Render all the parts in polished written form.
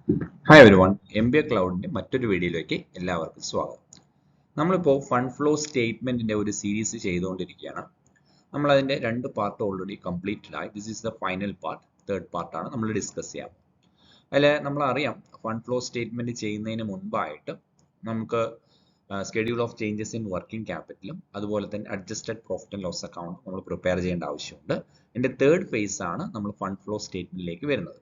Hi everyone, MBA ക്ലൗഡിന്റെ മറ്റൊരു വീഡിയോയിലേക്ക് എല്ലാവർക്കും സ്വാഗതം. നമ്മളിപ്പോൾ ഫണ്ട് ഫ്ലോ സ്റ്റേറ്റ്മെന്റിന്റെ ഒരു സീരീസ് ചെയ്തുകൊണ്ടിരിക്കുകയാണ്. നമ്മൾ അതിന്റെ രണ്ട് പാർട്ട് ഓൾറെഡി കംപ്ലീറ്റഡ് ആയി. This is the final part, third പാർട്ടാണ് നമ്മൾ ഡിസ്കസ് ചെയ്യാം. അതിൽ നമ്മൾ അറിയാം, ഫണ്ട് ഫ്ലോ സ്റ്റേറ്റ്മെന്റ് ചെയ്യുന്നതിന് മുൻപായിട്ട് നമുക്ക് schedule of changes in working ക്യാപിറ്റലും അതുപോലെ തന്നെ adjusted profit and loss account നമ്മൾ പ്രിപ്പയർ ചെയ്യേണ്ട ആവശ്യമുണ്ട്. ഇതിന്റെ തേർഡ് ഫേസ് ആണ് നമ്മൾ ഫണ്ട് ഫ്ലോ സ്റ്റേറ്റ്മെന്റിലേക്ക് വരുന്നത്.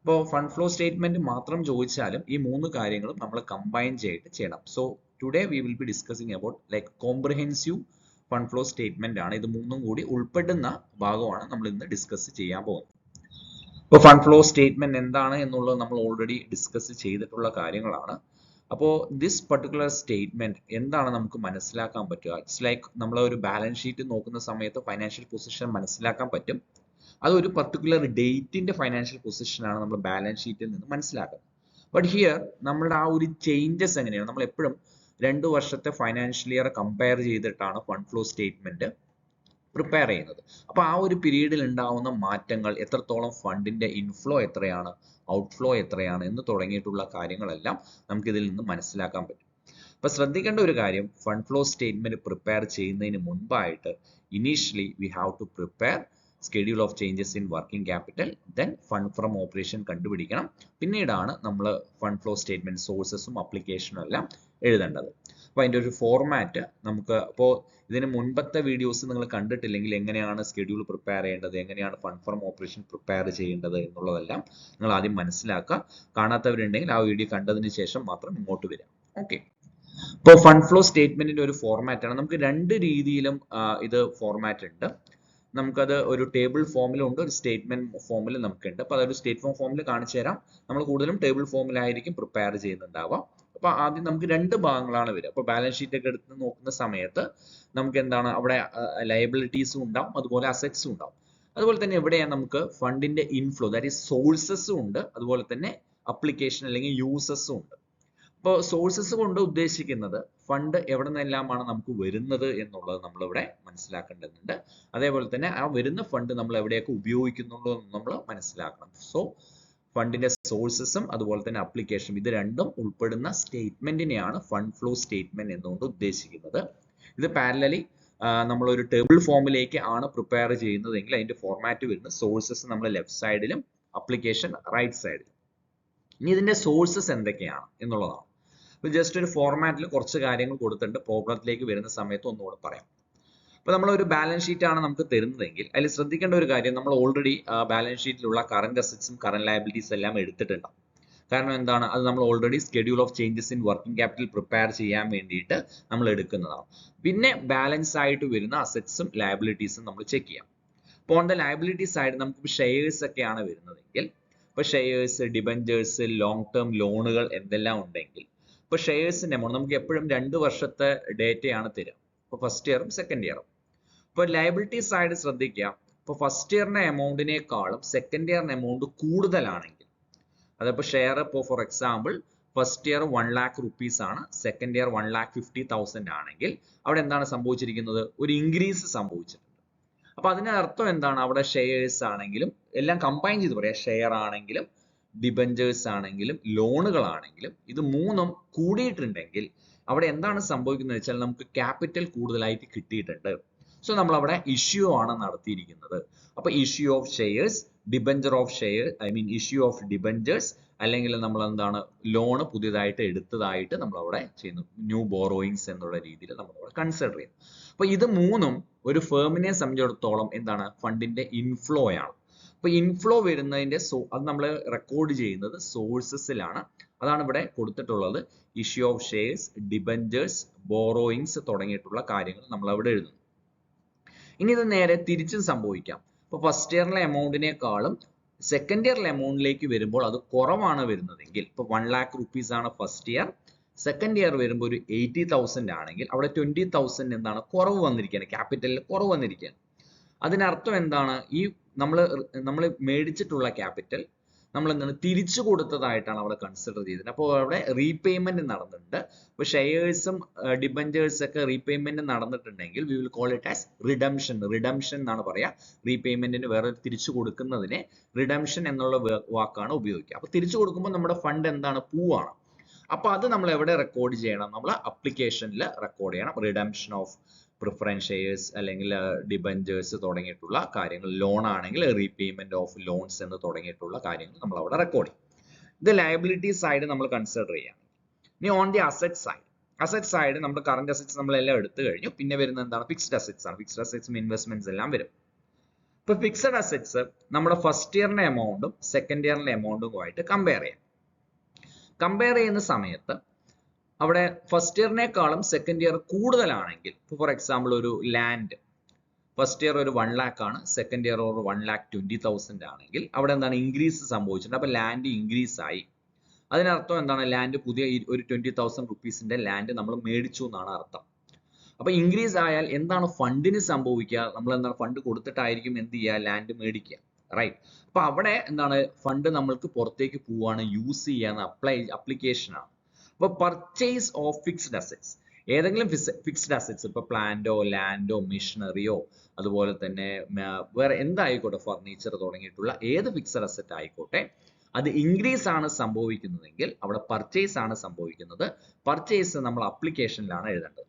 ഇപ്പോൾ ഫണ്ട് ഫ്ലോ സ്റ്റേറ്റ്മെന്റ് മാത്രം ചോദിച്ചാലും ഈ മൂന്ന് കാര്യങ്ങളും നമ്മൾ കമ്പൈൻ ചെയ്യണം. So today we will be discussing about like comprehensive fund flow statement ആണ്. ഇത് മൂന്നും കൂടി ഉൾപ്പെടുന്ന ഭാഗമാണ് നമ്മൾ ഇന്ന് ഡിസ്കസ് ചെയ്യാൻ പോകുന്നത്. ഇപ്പോൾ ഫണ്ട് ഫ്ലോ സ്റ്റേറ്റ്മെന്റ് എന്താണ് എന്നുള്ളത് നമ്മൾ ഓൾറെഡി ഡിസ്കസ് ചെയ്തിട്ടുള്ള കാര്യങ്ങളാണ്. അപ്പോൾ ദിസ് പർട്ടിക്കുലർ സ്റ്റേറ്റ്മെന്റ് എന്താണ് നമുക്ക് മനസ്സിലാക്കാൻ പറ്റുക? ഇറ്റ്സ് ലൈക്ക് നമ്മൾ ഒരു ബാലൻസ് ഷീറ്റ് നോക്കുന്ന സമയത്ത് ഫൈനാൻഷ്യൽ പൊസിഷൻ മനസ്സിലാക്കാൻ പറ്റും. അത് ഒരു പർട്ടിക്കുലർ ഡേറ്റിന്റെ ഫൈനാൻഷ്യൽ പൊസിഷനാണ് നമ്മൾ ബാലൻസ് ഷീറ്റിൽ നിന്ന് മനസ്സിലാക്കുന്നത്. ബട്ട് ഹിയർ നമ്മളുടെ ആ ഒരു ചേഞ്ചസ് എങ്ങനെയാണ്? നമ്മൾ എപ്പോഴും 2 വർഷത്തെ ഫൈനാൻഷ്യൽ ഇയർ കമ്പയർ ചെയ്തിട്ടാണ് ഫണ്ട് ഫ്ലോ സ്റ്റേറ്റ്മെന്റ് പ്രിപ്പയർ ചെയ്യുന്നത്. അപ്പൊ ആ ഒരു പീരീഡിൽ ഉണ്ടാവുന്ന മാറ്റങ്ങൾ, എത്രത്തോളം ഫണ്ടിന്റെ ഇൻഫ്ലോ എത്രയാണ്, ഔട്ട്ഫ്ലോ എത്രയാണ് എന്ന് തുടങ്ങിയിട്ടുള്ള കാര്യങ്ങളെല്ലാം നമുക്ക് ഇതിൽ നിന്ന് മനസ്സിലാക്കാൻ പറ്റും. അപ്പൊ ശ്രദ്ധിക്കേണ്ട ഒരു കാര്യം, ഫണ്ട് ഫ്ലോ സ്റ്റേറ്റ്മെന്റ് പ്രിപ്പയർ ചെയ്യുന്നതിന് മുൻപായിട്ട് initially we have to prepare schedule of changes in working capital, then fund from operation കണ്ടുപിടിക്കണം. പിന്നീടാണ് നമ്മൾ ഫണ്ട് ഫ്ലോ സ്റ്റേറ്റ്മെന്റ് സോഴ്സസും അപ്ലിക്കേഷനും എല്ലാം എഴുതേണ്ടത്. അപ്പോൾ അതിൻ്റെ ഒരു ഫോർമാറ്റ് നമുക്ക്, അപ്പോൾ ഇതിന് മുൻപത്തെ വീഡിയോസ് നിങ്ങൾ കണ്ടിട്ടില്ലെങ്കിൽ എങ്ങനെയാണ് സ്കെഡ്യൂൾ പ്രിപ്പയർ ചെയ്യേണ്ടത്, എങ്ങനെയാണ് ഫണ്ട് ഫ്രം ഓപ്പറേഷൻ പ്രിപ്പയർ ചെയ്യേണ്ടത് എന്നുള്ളതെല്ലാം നിങ്ങൾ ആദ്യം മനസ്സിലാക്കുക. കാണാത്തവരുണ്ടെങ്കിൽ ആ വീഡിയോ കണ്ടതിന് ശേഷം മാത്രം ഇങ്ങോട്ട് വരാം. ഓക്കെ. ഇപ്പോൾ ഫണ്ട് ഫ്ലോ സ്റ്റേറ്റ്മെന്റിന്റെ ഒരു ഫോർമാറ്റ് ആണ്. നമുക്ക് രണ്ട് രീതിയിലും ഇത് ഫോർമാറ്റ് ഉണ്ട്. നമുക്കത് ഒരു ടേബിൾ ഫോമിലും ഉണ്ട്, ഒരു സ്റ്റേറ്റ്മെന്റ് ഫോമിലും നമുക്കുണ്ട്. അപ്പോൾ അതൊരു സ്റ്റേറ്റ്മെന്റ് ഫോമിൽ കാണിച്ചു തരാം. നമ്മൾ കൂടുതലും ടേബിൾ ഫോമിലായിരിക്കും പ്രിപ്പയർ ചെയ്യുന്നുണ്ടാവാം. അപ്പോൾ ആദ്യം നമുക്ക് രണ്ട് ഭാഗങ്ങളാണ് വരിക. അപ്പോൾ ബാലൻസ് ഷീറ്റ് ഒക്കെ എടുത്ത് നോക്കുന്ന സമയത്ത് നമുക്ക് എന്താണ്, അവിടെ ലയബിലിറ്റീസും ഉണ്ടാവും, അതുപോലെ അസറ്റ്സും ഉണ്ടാവും. അതുപോലെ തന്നെ എവിടെയാണ് നമുക്ക് ഫണ്ടിന്റെ ഇൻഫ്ലോ, ദാറ്റ് ഈസ് സോഴ്സസും ഉണ്ട്, അതുപോലെ തന്നെ അപ്ലിക്കേഷൻ അല്ലെങ്കിൽ യൂസസും ഉണ്ട്. ഇപ്പോൾ സോഴ്സസ് കൊണ്ട് ഉദ്ദേശിക്കുന്നത് ഫണ്ട് എവിടെ നിന്നെല്ലാമാണ് നമുക്ക് വരുന്നത് എന്നുള്ളത് നമ്മളിവിടെ മനസ്സിലാക്കേണ്ടതുണ്ട്. അതേപോലെ തന്നെ ആ വരുന്ന ഫണ്ട് നമ്മൾ എവിടെയൊക്കെ ഉപയോഗിക്കുന്നുള്ളൂ എന്ന് നമ്മൾ മനസ്സിലാക്കണം. സോ ഫണ്ടിന്റെ സോഴ്സസും അതുപോലെ തന്നെ അപ്ലിക്കേഷനും, ഇത് രണ്ടും ഉൾപ്പെടുന്ന സ്റ്റേറ്റ്മെന്റിനെയാണ് ഫണ്ട് ഫ്ലോ സ്റ്റേറ്റ്മെന്റ് എന്നുകൊണ്ട് ഉദ്ദേശിക്കുന്നത്. ഇത് പാരലലി നമ്മൾ ഒരു ടേബിൾ ഫോമിലേക്ക് ആണ് പ്രിപ്പയർ ചെയ്യുന്നതെങ്കിൽ അതിന്റെ ഫോർമാറ്റ് വരുന്ന സോഴ്സസ് നമ്മൾ ലെഫ്റ്റ് സൈഡിലും അപ്ലിക്കേഷൻ റൈറ്റ് സൈഡിലും. ഇനി ഇതിന്റെ സോഴ്സസ് എന്തൊക്കെയാണ് എന്നുള്ളതാണ്. അപ്പോൾ ജസ്റ്റ് ഒരു ഫോർമാറ്റിൽ കുറച്ച് കാര്യങ്ങൾ കൊടുത്തിട്ടുണ്ട്. പ്രോബ്ലത്തിലേക്ക് വരുന്ന സമയത്ത് ഒന്നുകൂടെ പറയാം. അപ്പോൾ നമ്മളൊരു ബാലൻസ് ഷീറ്റ് ആണ് നമുക്ക് തരുന്നതെങ്കിൽ അതിൽ ശ്രദ്ധിക്കേണ്ട ഒരു കാര്യം, നമ്മൾ ഓൾറെഡി ബാലൻസ് ഷീറ്റിലുള്ള കറന്റ് അസറ്റ്സും കറന്റ് ലയബിലിറ്റീസ് എല്ലാം എടുത്തിട്ടുണ്ടാവും. കാരണം എന്താണ്, അത് നമ്മൾ already schedule of changes in working capital prepare ചെയ്യാൻ വേണ്ടിയിട്ട് നമ്മൾ എടുക്കുന്നതാണ്. പിന്നെ ബാലൻസ് ആയിട്ട് വരുന്ന അസറ്റ്സും ലയബിലിറ്റീസും നമ്മൾ ചെക്ക് ചെയ്യാം. അപ്പോൾ ഓൺ ദ ലയബിലിറ്റി സൈഡ് നമുക്ക് ഷെയർസ് ഒക്കെയാണ് വരുന്നതെങ്കിൽ, ഇപ്പോൾ ഷെയർസ്, ഡിബഞ്ചേഴ്സ്, ലോങ് ടേം ലോണുകൾ എന്തെല്ലാം ഉണ്ടെങ്കിൽ, ഇപ്പോൾ ഷെയർസിന്റെ എമൗണ്ട് നമുക്ക് എപ്പോഴും 2 വർഷത്തെ ഡേറ്റയാണ് തരിക. ഇപ്പോൾ ഫസ്റ്റ് ഇയറും സെക്കൻഡ് ഇയറും. ഇപ്പോൾ ലയബിലിറ്റി സൈഡ് ശ്രദ്ധിക്കുക, ഇപ്പോൾ ഫസ്റ്റ് ഇയറിന്റെ എമൗണ്ടിനേക്കാളും സെക്കൻഡ് ഇയറിന്റെ എമൗണ്ട് കൂടുതലാണെങ്കിൽ, അതിപ്പോൾ ഷെയർ ഇപ്പോൾ for example first year 1 lakh rupees ആണ്, സെക്കൻഡ് ഇയർ 1,50,000 ആണെങ്കിൽ അവിടെ എന്താണ് സംഭവിച്ചിരിക്കുന്നത്? ഒരു ഇൻക്രീസ് സംഭവിച്ചിട്ടുണ്ട്. അപ്പൊ അതിന്റെ അർത്ഥം എന്താണ്? അവിടെ ഷെയർസ് ആണെങ്കിലും എല്ലാം കമ്പൈൻ ചെയ്ത് പറയാം, ഷെയർ ആണെങ്കിലും ഡിബഞ്ചേഴ്സ് ആണെങ്കിലും ലോണുകളാണെങ്കിലും ഇത് മൂന്നും കൂടിയിട്ടുണ്ടെങ്കിൽ അവിടെ എന്താണ് സംഭവിക്കുന്നത് വെച്ചാൽ നമുക്ക് ക്യാപിറ്റൽ കൂടുതലായിട്ട് കിട്ടിയിട്ടുണ്ട്. സോ നമ്മൾ അവിടെ ഇഷ്യൂ ആണ് നടത്തിയിരിക്കുന്നത്. അപ്പൊ issue of shares, debenture of share, I mean issue of debentures, അല്ലെങ്കിൽ നമ്മൾ എന്താണ് ലോണ് പുതിയതായിട്ട് എടുത്തതായിട്ട് നമ്മൾ അവിടെ ചെയ്യുന്നു, ന്യൂ ബോറോയിങ്സ് എന്നുള്ള രീതിയിൽ നമ്മൾ അവിടെ കൺസിഡർ ചെയ്യുന്നു. അപ്പൊ ഇത് മൂന്നും ഒരു ഫേമിനെ സംബന്ധിച്ചിടത്തോളം എന്താണ്, ഫണ്ടിന്റെ ഇൻഫ്ലോ ആണ്. അപ്പൊ ഇൻഫ്ലോ വരുന്നതിന്റെ അത് നമ്മൾ റെക്കോർഡ് ചെയ്യുന്നത് സോഴ്സസിലാണ്. അതാണ് ഇവിടെ കൊടുത്തിട്ടുള്ളത്. Issue of shares, debentures, borrowings തുടങ്ങിയിട്ടുള്ള കാര്യങ്ങൾ നമ്മൾ അവിടെ എഴുതുന്നു. ഇനി ഇത് നേരെ തിരിച്ചും സംഭവിക്കാം. ഇപ്പൊ ഫസ്റ്റ് ഇയറിലെ എമൗണ്ടിനേക്കാളും സെക്കൻഡ് ഇയറിലെ എമൗണ്ടിലേക്ക് വരുമ്പോൾ അത് കുറവാണ് വരുന്നതെങ്കിൽ, ഇപ്പൊ 1 lakh rupees ആണ് ഫസ്റ്റ് ഇയർ, സെക്കൻഡ് ഇയർ വരുമ്പോൾ ഒരു 80,000 ആണെങ്കിൽ അവിടെ 20,000 എന്താണ് കുറവ് വന്നിരിക്കുകയാണ്, ക്യാപിറ്റലിൽ കുറവ് വന്നിരിക്കുകയാണ്. അതിനർത്ഥം എന്താണ്, ഈ നമ്മൾ മേടിച്ചിട്ടുള്ള ക്യാപിറ്റൽ നമ്മൾ എന്താണ് തിരിച്ചു കൊടുത്തതായിട്ടാണ് അവിടെ കൺസിഡർ ചെയ്തത്. അപ്പോൾ അവിടെ റീപേയ്മെന്റ് നടന്നിട്ടുണ്ട്. അപ്പോൾ ഷെയർസും ഡിബഞ്ചേഴ്സ് ഒക്കെ റീപേയ്മെന്റ് നടന്നിട്ടുണ്ടെങ്കിൽ we will call it as redemption. Redemption എന്നാണ് പറയാ. റീപേയ്മെന്റിന് വേറെ തിരിച്ചു കൊടുക്കുന്നതിനെ റിഡംഷൻ എന്നുള്ള വാക്കാണ് ഉപയോഗിക്കുക. അപ്പോൾ തിരിച്ചു കൊടുക്കുമ്പോൾ നമ്മുടെ ഫണ്ട് എന്താണ്? പൂവാണ്. അപ്പോൾ അത് നമ്മൾ എവിടെ റെക്കോർഡ് ചെയ്യണം? നമ്മൾ അപ്ലിക്കേഷനിൽ റെക്കോർഡ് ചെയ്യണം. റിഡംഷൻ ഓഫ് പ്രിഫറൻസ് ഷെയർസ് അല്ലെങ്കിൽ ഡിബഞ്ചേഴ്സ് തുടങ്ങിയിട്ടുള്ള കാര്യങ്ങൾ, ലോൺ ആണെങ്കിൽ റീപേയ്മെന്റ് ഓഫ് ലോൺസ് എന്ന് തുടങ്ങിയിട്ടുള്ള കാര്യങ്ങൾ നമ്മൾ അവിടെ റെക്കോർഡ് ചെയ്യും. ഇത് ലയബിലിറ്റി സൈഡ് നമ്മൾ കൺസിഡർ ചെയ്യാം. ഇനി on the asset side, asset side നമ്മുടെ കറന്റ് അസറ്റ്സ് നമ്മളെല്ലാം എടുത്തു കഴിഞ്ഞു. പിന്നെ വരുന്നത് എന്താണ്? ഫിക്സ്ഡ് അസറ്റ്സ് ആണ്. ഫിക്സ്ഡ് അസറ്റ്സും ഇൻവെസ്റ്റ്മെന്റ്സ് എല്ലാം വരും. ഇപ്പൊ ഫിക്സ്ഡ് അസറ്റ്സ് നമ്മുടെ ഫസ്റ്റ് ഇയറിന്റെ എമൗണ്ടും സെക്കൻഡ് ഇയറിന്റെ എമൗണ്ടുമായിട്ട് കമ്പയർ ചെയ്യാം. കമ്പയർ ചെയ്യുന്ന സമയത്ത് അവിടെ ഫസ്റ്റ് ഇയറിനേക്കാളും സെക്കൻഡ് ഇയർ കൂടുതലാണെങ്കിൽ, ഫോർ എക്സാമ്പിൾ ഒരു ലാൻഡ് ഫസ്റ്റ് ഇയർ ഒരു 1 lakh ആണ്, സെക്കൻഡ് ഇയർ ഒരു 1,20,000 ആണെങ്കിൽ അവിടെ എന്താണ്? ഇൻക്രീസ് സംഭവിച്ചിട്ടുണ്ട്. അപ്പൊ ലാൻഡ് ഇൻക്രീസ് ആയി. അതിനർത്ഥം എന്താണ്? ലാൻഡ് പുതിയ ഒരു 20,000 റുപ്പീസിന്റെ ലാൻഡ് നമ്മൾ മേടിച്ചു എന്നാണ് അർത്ഥം. അപ്പൊ ഇൻക്രീസ് ആയാൽ എന്താണ് ഫണ്ടിന് സംഭവിക്കുക? നമ്മൾ എന്താണ് ഫണ്ട് കൊടുത്തിട്ടായിരിക്കും എന്ത് ചെയ്യുക? ലാൻഡ് മേടിക്കുക, റൈറ്റ്? അപ്പൊ അവിടെ എന്താണ്? ഫണ്ട് നമ്മൾക്ക് പുറത്തേക്ക് പോവാണ്, യൂസ് ചെയ്യാൻ അപ്ലിക്കേഷൻ ആണ്. അപ്പൊ പർച്ചേസ് ഓഫ് ഫിക്സ്ഡ് അസറ്റ്സ്, ഏതെങ്കിലും ഫിക്സ്ഡ് അസറ്റ്സ്, ഇപ്പൊ പ്ലാന്റോ ലാൻഡോ മെഷീനറിയോ അതുപോലെ തന്നെ വേറെ എന്തായിക്കോട്ടെ, ഫർണിച്ചർ തുടങ്ങിയിട്ടുള്ള ഏത് ഫിക്സ്ഡ് അസറ്റ് ആയിക്കോട്ടെ, അത് ഇൻക്രീസ് ആണ് സംഭവിക്കുന്നതെങ്കിൽ അവിടെ പർച്ചേസ് ആണ് സംഭവിക്കുന്നത്. പർച്ചേസ് നമ്മൾ അപ്ലിക്കേഷനിലാണ് എഴുതേണ്ടത്.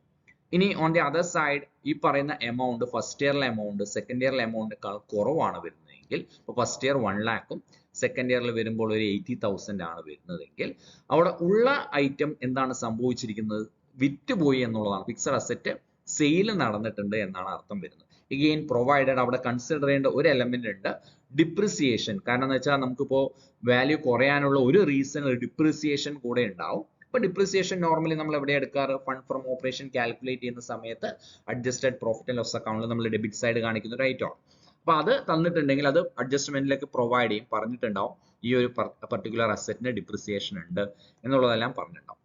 ഇനി ഓൺ ദി അതർ സൈഡ് ഈ പറയുന്ന എമൗണ്ട് ഫസ്റ്റ് ഇയറിലെ എമൗണ്ട് സെക്കൻഡ് ഇയറിലെ എമൗണ്ടിനേക്കാൾ കുറവാണ് വരുന്നതെങ്കിൽ, ഇപ്പോൾ ഫസ്റ്റ് ഇയർ 1 lakh സെക്കൻഡ് ഇയറിൽ വരുമ്പോൾ ഒരു 80,000 ആണ് വരുന്നതെങ്കിൽ അവിടെ ഉള്ള ഐറ്റം എന്താണ് സംഭവിച്ചിരിക്കുന്നത്? വിറ്റുപോയി എന്നുള്ളതാണ്. ഫിക്സഡ് അസറ്റ് സെയിൽ നടന്നിട്ടുണ്ട് എന്നാണ് അർത്ഥം വരുന്നത്. എഗെയിൻ പ്രൊവൈഡഡ് അവിടെ കൺസിഡർ ചെയ്യേണ്ട ഒരു എലമെന്റ് ഉണ്ട്, ഡിപ്രിസിയേഷൻ. കാരണം എന്ന് വെച്ചാൽ നമുക്കിപ്പോൾ വാല്യൂ കുറയാനുള്ള ഒരു റീസൺ ഡിപ്രിസിയേഷൻ കൂടെ ഉണ്ടാവും. ഇപ്പൊ ഡിപ്രിസിയേഷൻ നോർമലി നമ്മൾ എവിടെ എടുക്കാറ്? ഫണ്ട് ഫ്രം ഓപ്പറേഷൻ കാൽക്കുലേറ്റ് ചെയ്യുന്ന സമയത്ത് അഡ്ജസ്റ്റഡ് പ്രോഫിറ്റ് ആൻഡ് ലോസ് അക്കൗണ്ടിൽ നമ്മൾ ഡെബിറ്റ് സൈഡ് കാണിക്കുന്ന ഒരു ഐറ്റം ആണ്. അപ്പൊ അത് തന്നിട്ടുണ്ടെങ്കിൽ അത് അഡ്ജസ്റ്റ്മെന്റിലേക്ക് പ്രൊവൈഡ് ചെയ്യും, പറഞ്ഞിട്ടുണ്ടാവും ഈ ഒരു പർട്ടിക്കുലർ അസറ്റിന് ഡിപ്രിസിയേഷൻ ഉണ്ട് എന്നുള്ളതെല്ലാം പറഞ്ഞിട്ടുണ്ടാവും.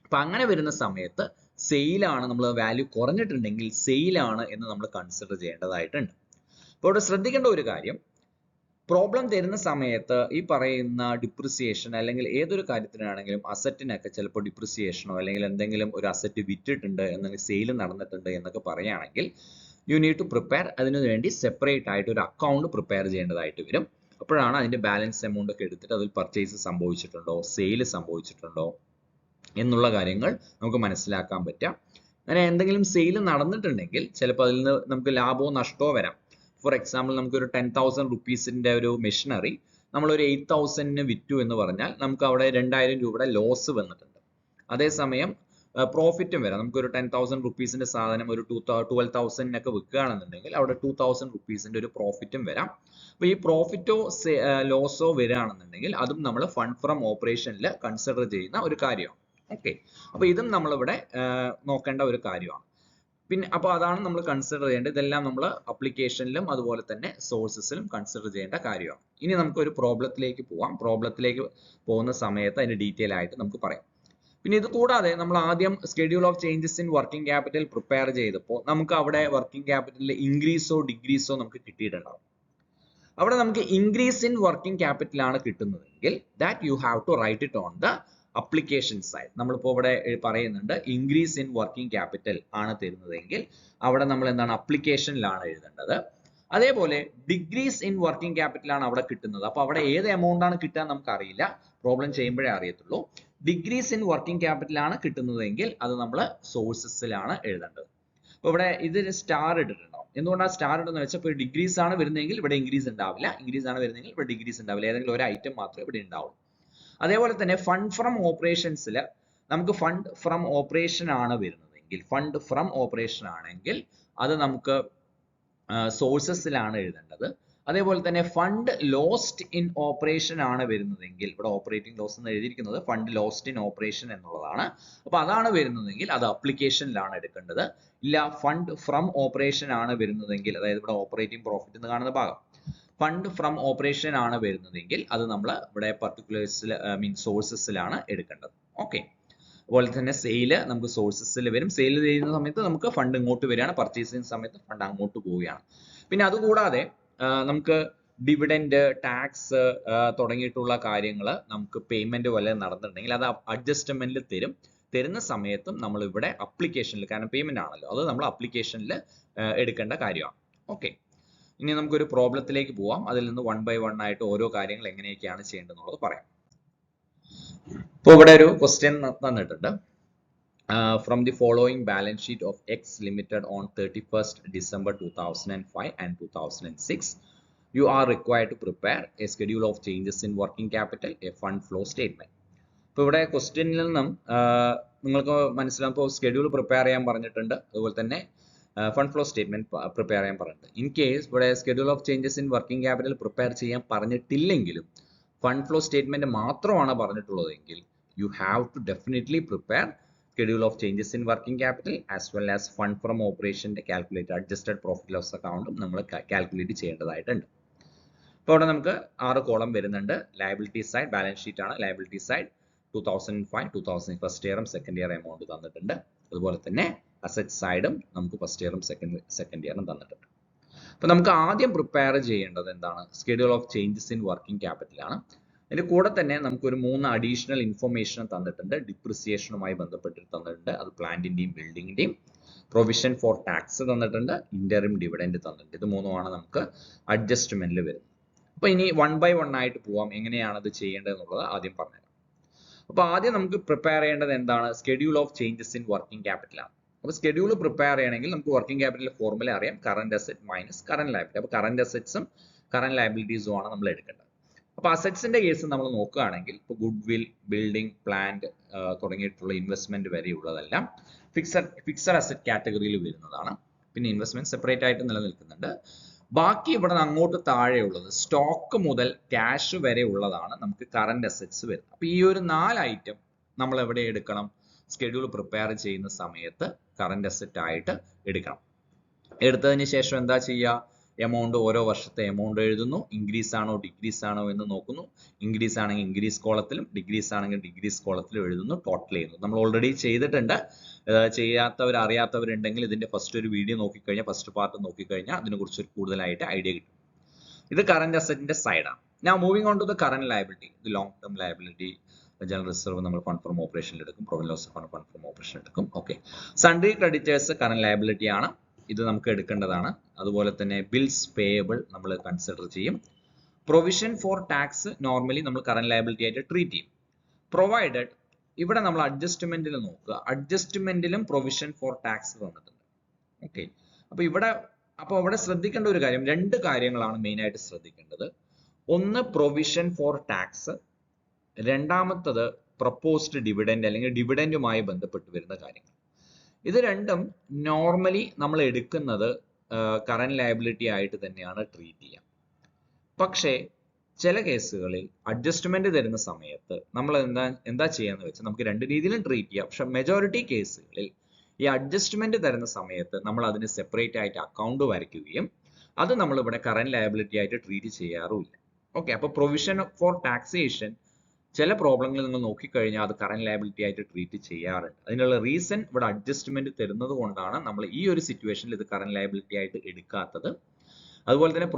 അപ്പൊ അങ്ങനെ വരുന്ന സമയത്ത് സെയിലാണ്, നമ്മൾ വാല്യൂ കുറഞ്ഞിട്ടുണ്ടെങ്കിൽ സെയിലാണ് എന്ന് നമ്മൾ കൺസിഡർ ചെയ്യേണ്ടതായിട്ടുണ്ട്. അപ്പോൾ ഇവിടെ ശ്രദ്ധിക്കേണ്ട ഒരു കാര്യം, പ്രോബ്ലം തരുന്ന സമയത്ത് ഈ പറയുന്ന ഡിപ്രിസിയേഷൻ അല്ലെങ്കിൽ ഏതൊരു കാര്യത്തിനാണെങ്കിലും അസറ്റിനൊക്കെ ചിലപ്പോൾ ഡിപ്രിസിയേഷനോ അല്ലെങ്കിൽ എന്തെങ്കിലും ഒരു അസറ്റ് വിറ്റിട്ടുണ്ട് എന്നെങ്കിൽ സെയിൽ നടന്നിട്ടുണ്ട് എന്നൊക്കെ പറയുകയാണെങ്കിൽ യു നീഡ് ടു പ്രിപ്പയർ, അതിനു വേണ്ടി സെപ്പറേറ്റ് ആയിട്ട് ഒരു അക്കൗണ്ട് പ്രിപ്പയർ ചെയ്യേണ്ടതായിട്ട് വരും. അപ്പോഴാണ് അതിന്റെ ബാലൻസ് എമൗണ്ട് ഒക്കെ എടുത്തിട്ട് അതിൽ പർച്ചേസ് സംഭവിച്ചിട്ടുണ്ടോ സെയിൽ സംഭവിച്ചിട്ടുണ്ടോ എന്നുള്ള കാര്യങ്ങൾ നമുക്ക് മനസ്സിലാക്കാൻ പറ്റാം. അങ്ങനെ എന്തെങ്കിലും സെയിൽ നടന്നിട്ടുണ്ടെങ്കിൽ ചിലപ്പോൾ അതിൽ നിന്ന് നമുക്ക് ലാഭമോ നഷ്ടമോ വരാം. ഫോർ എക്സാമ്പിൾ നമുക്കൊരു 10,000 റുപ്പീസിന്റെ ഒരു മെഷീനറി നമ്മൾ ഒരു 8,000 വിറ്റു എന്ന് പറഞ്ഞാൽ നമുക്ക് അവിടെ 2,000 രൂപയുടെ ലോസ് വന്നിട്ടുണ്ട്. അതേസമയം പ്രോഫിറ്റും വരാം. നമുക്കൊരു 10,000 റുപ്പീസിന്റെ സാധനം ഒരു 12,000 വിൽക്കുകയാണെന്നുണ്ടെങ്കിൽ അവിടെ 2,000 റുപ്പീസിന്റെ ഒരു പ്രോഫിറ്റും വരാം. അപ്പൊ ഈ പ്രോഫിറ്റോ ലോസോ വരികയാണെന്നുണ്ടെങ്കിൽ അതും നമ്മൾ ഫണ്ട് ഫ്രം ഓപ്പറേഷനിൽ കൺസിഡർ ചെയ്യുന്ന ഒരു കാര്യമാണ്. ഓക്കെ, അപ്പൊ ഇതും നമ്മളിവിടെ നോക്കേണ്ട ഒരു കാര്യമാണ്. പിന്നെ അപ്പോൾ അതാണ് നമ്മൾ കൺസിഡർ ചെയ്യേണ്ടത്. ഇതെല്ലാം നമ്മൾ അപ്ലിക്കേഷനിലും അതുപോലെ തന്നെ സോഴ്സസിലും കൺസിഡർ ചെയ്യേണ്ട കാര്യമാണ്. ഇനി നമുക്ക് ഒരു പ്രോബ്ലത്തിലേക്ക് പോവാം. പ്രോബ്ലത്തിലേക്ക് പോകുന്ന സമയത്ത് അതിന്റെ ഡീറ്റെയിൽ ആയിട്ട് നമുക്ക് പറയാം. പിന്നെ ഇത് കൂടാതെ നമ്മൾ ആദ്യം schedule of changes in working capital prepare ചെയ്തപ്പോൾ നമുക്ക് അവിടെ വർക്കിംഗ് ക്യാപിറ്റലിൽ ഇൻക്രീസോ ഡിക്രീസോ നമുക്ക് കിട്ടിയിട്ടുണ്ടാവും. അവിടെ നമുക്ക് ഇൻക്രീസ് ഇൻ വർക്കിംഗ് ക്യാപിറ്റൽ ആണ് കിട്ടുന്നതെങ്കിൽ that you have to write it on the application side. നമ്മളിപ്പോൾ ഇവിടെ പറയുന്നുണ്ട് ഇൻക്രീസ് ഇൻ വർക്കിംഗ് ക്യാപിറ്റൽ ആണ് തരുന്നതെങ്കിൽ അവിടെ നമ്മൾ എന്താണ് അപ്ലിക്കേഷനിലാണ് എഴുതേണ്ടത്. അതേപോലെ ഡിക്രീസ് ഇൻ വർക്കിംഗ് ക്യാപിറ്റൽ ആണ് അവിടെ കിട്ടുന്നത്. അപ്പൊ അവിടെ ഏത് എമൗണ്ട് ആണ് കിട്ടുക നമുക്ക് അറിയില്ല, പ്രോബ്ലം ചെയ്യുമ്പോഴേ അറിയത്തുള്ളൂ. ഡിക്രീസ് ഇൻ വർക്കിംഗ് ക്യാപിറ്റൽ ആണ് കിട്ടുന്നതെങ്കിൽ അത് നമ്മൾ സോഴ്സസിലാണ് എഴുതേണ്ടത്. അപ്പൊ ഇവിടെ ഇതിന് സ്റ്റാർ ഇട്ടിട്ടുണ്ടാവും. എന്തുകൊണ്ടാണ് സ്റ്റാർ ഇട്ടെന്ന് വെച്ചാൽ ഇപ്പോൾ ഡിക്രീസ് ആണ് വരുന്നതെങ്കിൽ ഇവിടെ ഇൻക്രീസ് ഉണ്ടാവില്ല, ഇൻക്രീസ് ആണ് വരുന്നതെങ്കിൽ ഇവിടെ ഡിക്രീസ് ഉണ്ടാവില്ല, ഏതെങ്കിലും ഒരു ഐറ്റം മാത്രമേ ഇവിടെ ഉണ്ടാവുള്ളൂ. അതേപോലെ തന്നെ ഫണ്ട് ഫ്രം ഓപ്പറേഷൻസിൽ നമുക്ക് ഫണ്ട് ഫ്രം ഓപ്പറേഷൻ ആണ് വരുന്നതെങ്കിൽ, ഫണ്ട് ഫ്രം ഓപ്പറേഷൻ ആണെങ്കിൽ അത് നമുക്ക് സോഴ്സസിലാണ് എഴുതേണ്ടത്. അതേപോലെ തന്നെ ഫണ്ട് ലോസ്റ്റ് ഇൻ ഓപ്പറേഷൻ ആണ് വരുന്നതെങ്കിൽ ഇവിടെ ഓപ്പറേറ്റിംഗ് ലോസ് എന്ന് എഴുതിയിരിക്കുന്നത് ഫണ്ട് ലോസ്റ്റ് ഇൻ ഓപ്പറേഷൻ എന്നുള്ളതാണ്. അപ്പൊ അതാണ് വരുന്നതെങ്കിൽ അത് അപ്ലിക്കേഷനിലാണ് എടുക്കേണ്ടത്. ഇല്ല ഫണ്ട് ഫ്രം ഓപ്പറേഷൻ ആണ് വരുന്നതെങ്കിൽ, അതായത് ഇവിടെ ഓപ്പറേറ്റിംഗ് പ്രോഫിറ്റ് എന്ന് കാണുന്ന ഭാഗം ഫണ്ട് ഫ്രം ഓപ്പറേഷൻ ആണ് വരുന്നതെങ്കിൽ അത് നമ്മൾ ഇവിടെ പർട്ടിക്കുലേഴ്സിൽ സോഴ്സസിലാണ് എടുക്കേണ്ടത്. ഓക്കെ, അതുപോലെ തന്നെ സെയില് നമുക്ക് സോഴ്സസിൽ വരും. സെയിൽ ചെയ്യുന്ന സമയത്ത് നമുക്ക് ഫണ്ട് ഇങ്ങോട്ട് വരികയാണ്, പർച്ചേസ് ചെയ്യുന്ന സമയത്ത് ഫണ്ട് അങ്ങോട്ട് പോവുകയാണ്. പിന്നെ അതുകൂടാതെ നമുക്ക് ഡിവിഡൻഡ്, ടാക്സ് തുടങ്ങിയിട്ടുള്ള കാര്യങ്ങൾ നമുക്ക് പേയ്മെന്റ് പോലെ നടന്നിട്ടുണ്ടെങ്കിൽ അത് അഡ്ജസ്റ്റ്മെന്റിൽ തരുന്ന സമയത്തും നമ്മൾ ഇവിടെ അപ്ലിക്കേഷനിൽ, കാരണം പേയ്മെന്റ് ആണല്ലോ, അത് നമ്മൾ അപ്ലിക്കേഷനിൽ എടുക്കേണ്ട കാര്യമാണ്. ഓക്കെ, ഇനി നമുക്കൊരു പ്രോബ്ലത്തിലേക്ക് പോവാം. അതിൽ നിന്ന് 1 by 1 ആയിട്ട് ഓരോ കാര്യങ്ങൾ എങ്ങനെയൊക്കെയാണ് ചെയ്യേണ്ടതെന്നുള്ളത് പറയാം. ഇപ്പോൾ ഇവിടെ ഒരു ക്വസ്റ്റ്യൻ തന്നിട്ടുണ്ട്. From the following balance sheet of X Limited on 31st December 2005 and 2006, you are required to prepare a schedule of changes in working capital, a fund flow statement. ഇപ്പോൾ ഇവിടെ ക്വസ്റ്റ്യനിൽ നിന്നും നിങ്ങൾക്ക് മനസ്സിലാവും, ഇപ്പോൾ സ്കെഡ്യൂൾ പ്രിപ്പയർ ചെയ്യാൻ പറഞ്ഞിട്ടുണ്ട്, അതുപോലെ തന്നെ ഫണ്ട് ഫ്ലോ സ്റ്റേറ്റ്മെന്റ് പ്രിപ്പയർ ചെയ്യാൻ പറഞ്ഞിട്ടുണ്ട്. ഇൻ കേസ് ഇവിടെ schedule of changes in working capital prepare ചെയ്യാൻ പറഞ്ഞിട്ടില്ലെങ്കിലും ഫണ്ട് ഫ്ലോ സ്റ്റേറ്റ്മെന്റ് മാത്രമാണ് പറഞ്ഞിട്ടുള്ളതെങ്കിൽ you have to definitely prepare schedule of changes in working capital as well as fund from operation calculate adjusted profit loss account നമ്മൾ calculate ചെയ്യേണ്ടതായിട്ടുണ്ട്. അപ്പോൾ ഇവിടെ നമുക്ക് 6 column വരുന്നുണ്ട്. ലയബിലിറ്റി സൈഡ് ബാലൻസ് ഷീറ്റ് ആണ്. Liability side 2005 2000 first ഇയറും second year amount തന്നിട്ടുണ്ട്. അതുപോലെ തന്നെ അസറ്റ് സൈഡും നമുക്ക് ഫസ്റ്റ് ഇയറും സെക്കൻഡ് ഇയറും തന്നിട്ടുണ്ട്. അപ്പോൾ നമുക്ക് ആദ്യം പ്രിപ്പയർ ചെയ്യേണ്ടത് എന്താണ്? Schedule of changes in working capital ആണ്. അതിന്റെ കൂടെ തന്നെ നമുക്കൊരു 3 അഡീഷണൽ ഇൻഫർമേഷൻ തന്നിട്ടുണ്ട്. ഡിപ്രിസിയേഷനുമായി ബന്ധപ്പെട്ട് തന്നിട്ടുണ്ട്, അത് പ്ലാന്റിന്റെയും ബിൽഡിങ്ങിന്റെയും. പ്രൊവിഷൻ ഫോർ ടാക്സ് തന്നിട്ടുണ്ട്, ഇന്ററിം ഡിവിഡൻഡ് തന്നിട്ടുണ്ട്. ഇത് മൂന്നുമാണ് നമുക്ക് അഡ്ജസ്റ്റ്മെന്റിൽ വരുന്നത്. അപ്പൊ ഇനി 1 by 1 ആയിട്ട് പോവാം. എങ്ങനെയാണ് അത് ചെയ്യേണ്ടതെന്നുള്ളത് ആദ്യം പറഞ്ഞുതരാം. അപ്പൊ ആദ്യം നമുക്ക് പ്രിപ്പയർ ചെയ്യേണ്ടത് എന്താണ്? Schedule of changes in working capital ആണ്. അപ്പൊ സ്കെഡ്യൂൾ പ്രിപ്പയർ ചെയ്യണമെങ്കിൽ നമുക്ക് വർക്കിംഗ് ക്യാപിറ്റൽ ഫോർമുല അറിയാം, current asset minus current liability. അപ്പൊ കറന്റ് അസറ്റ്സും കറന്റ് ലയബിലിറ്റീസും ആണ് നമ്മൾ എടുക്കേണ്ടത്. അപ്പൊ അസറ്റ്സിന്റെ കേസ് നമ്മൾ നോക്കുകയാണെങ്കിൽ ഇപ്പോൾ ഗുഡ് വിൽ, ബിൽഡിംഗ്, പ്ലാന്റ് തുടങ്ങിയിട്ടുള്ള ഇൻവെസ്റ്റ്മെന്റ് വരെയുള്ളതെല്ലാം ഫിക്സഡ് അസറ്റ് കാറ്റഗറിയിൽ വരുന്നതാണ്. പിന്നെ ഇൻവെസ്റ്റ്മെന്റ് സെപ്പറേറ്റ് ആയിട്ട് നിലനിൽക്കുന്നുണ്ട്. ബാക്കി ഇവിടെ നിന്ന് അങ്ങോട്ട് താഴെയുള്ളത് സ്റ്റോക്ക് മുതൽ ക്യാഷ് വരെ ഉള്ളതാണ് നമുക്ക് കറന്റ് അസറ്റ്സ് വരുന്നത്. അപ്പൊ ഈ ഒരു 4 ഐറ്റം നമ്മൾ എവിടെ എടുക്കണം? സ്കെഡ്യൂൾ പ്രിപ്പയർ ചെയ്യുന്ന സമയത്ത് കറന്റ് അസറ്റ് ആയിട്ട് എടുക്കണം. എടുത്തതിന് ശേഷം എന്താ ചെയ്യുക? എമൗണ്ട്, ഓരോ വർഷത്തെ എമൗണ്ട് എഴുതുന്നു. ഇൻക്രീസ് ആണോ ഡിക്രീസ് ആണോ എന്ന് നോക്കുന്നു. ഇൻക്രീസ് ആണെങ്കിൽ ഇൻക്രീസ് കോളത്തിലും ഡിക്രീസ് ആണെങ്കിൽ ഡിക്രീസ് കോളത്തിലും എഴുതുന്നു. ടോട്ടൽ ചെയ്യുന്നു. നമ്മൾ ഓൾറെഡി ചെയ്തിട്ടുണ്ട്. ചെയ്യാത്തവർ അറിയാത്തവരുണ്ടെങ്കിൽ ഇതിന്റെ ഫസ്റ്റ് ഒരു വീഡിയോ നോക്കിക്കഴിഞ്ഞാൽ, ഫസ്റ്റ് പാർട്ട് നോക്കിക്കഴിഞ്ഞാൽ അതിനെക്കുറിച്ച് കൂടുതലായിട്ട് ഐഡിയ കിട്ടും. ഇത് കറന്റ് അസറ്റിന്റെ സൈഡാണ്. ഞാൻ moving on to the current liability. ഇത് long term liability, general reserve നമ്മൾ ഫണ്ട് ഫ്രം ഓപ്പറേഷനിൽ എടുക്കും, provision loss fund from operation എടുക്കും. Okay, sundry creditors current liability ആണ്, ഇത് നമുക്ക് എടുക്കേണ്ടതാണ്. അതുപോലെ തന്നെ ബിൽസ് പേയബിൾ നമ്മൾ കൺസിഡർ ചെയ്യും. പ്രൊവിഷൻ ഫോർ ടാക്സ് നോർമലി നമ്മൾ കറന്റ് ലയബിലിറ്റി ആയിട്ട് ട്രീറ്റ് ചെയ്യും. പ്രൊവൈഡഡ്, ഇവിടെ നമ്മൾ അഡ്ജസ്റ്റ്മെന്റിൽ നോക്കുക. അഡ്ജസ്റ്റ്മെന്റിലും പ്രൊവിഷൻ ഫോർ ടാക്സ് തന്നിട്ടുണ്ട്. ഓക്കെ, അപ്പോൾ ഇവിടെ ശ്രദ്ധിക്കേണ്ട ഒരു കാര്യം, 2 കാര്യങ്ങളാണ് മെയിൻ ആയിട്ട് ശ്രദ്ധിക്കേണ്ടത്. ഒന്ന് പ്രൊവിഷൻ ഫോർ ടാക്സ്, രണ്ടാമത്തത് പ്രപ്പോസ്ഡ് ഡിവിഡൻഡ് അല്ലെങ്കിൽ ഡിവിഡൻഡുമായി ബന്ധപ്പെട്ട് വരുന്ന കാര്യങ്ങൾ. ഇത് രണ്ടും നോർമലി നമ്മൾ എടുക്കുന്നത് കറന്റ് ലയബിലിറ്റി ആയിട്ട് തന്നെയാണ് ട്രീറ്റ് ചെയ്യുക. പക്ഷേ ചില കേസുകളിൽ അഡ്ജസ്റ്റ്മെന്റ് തരുന്ന സമയത്ത് നമ്മൾ എന്താ ചെയ്യാന്ന് വെച്ചാൽ നമുക്ക് 2 രീതിയിലും ട്രീറ്റ് ചെയ്യാം. പക്ഷെ മെജോറിറ്റി കേസുകളിൽ ഈ അഡ്ജസ്റ്റ്മെന്റ് തരുന്ന സമയത്ത് നമ്മൾ അതിന് സെപ്പറേറ്റ് ആയിട്ട് അക്കൗണ്ട് വരയ്ക്കുകയും അത് നമ്മൾ ഇവിടെ കറന്റ് ലയബിലിറ്റി ആയിട്ട് ട്രീറ്റ് ചെയ്യാറുമില്ല. ഓക്കെ, അപ്പൊ പ്രൊവിഷൻ ഫോർ ടാക്സേഷൻ ചില പ്രോബ്ലങ്ങളിൽ നിങ്ങൾ നോക്കിക്കഴിഞ്ഞാൽ അത് കറന്റ് ലയബിലിറ്റി ആയിട്ട് ട്രീറ്റ് ചെയ്യാറുണ്ട്. അതിനുള്ള റീസൺ ഇവിടെ അഡ്ജസ്റ്റ്മെന്റ് തരുന്നത് കൊണ്ടാണ് നമ്മൾ ഈ ഒരു സിറ്റുവേഷനിൽ ഇത് കറന്റ് ലയബിലിറ്റി ആയിട്ട് എടുക്കാത്തത്. അതുപോലെ തന്നെ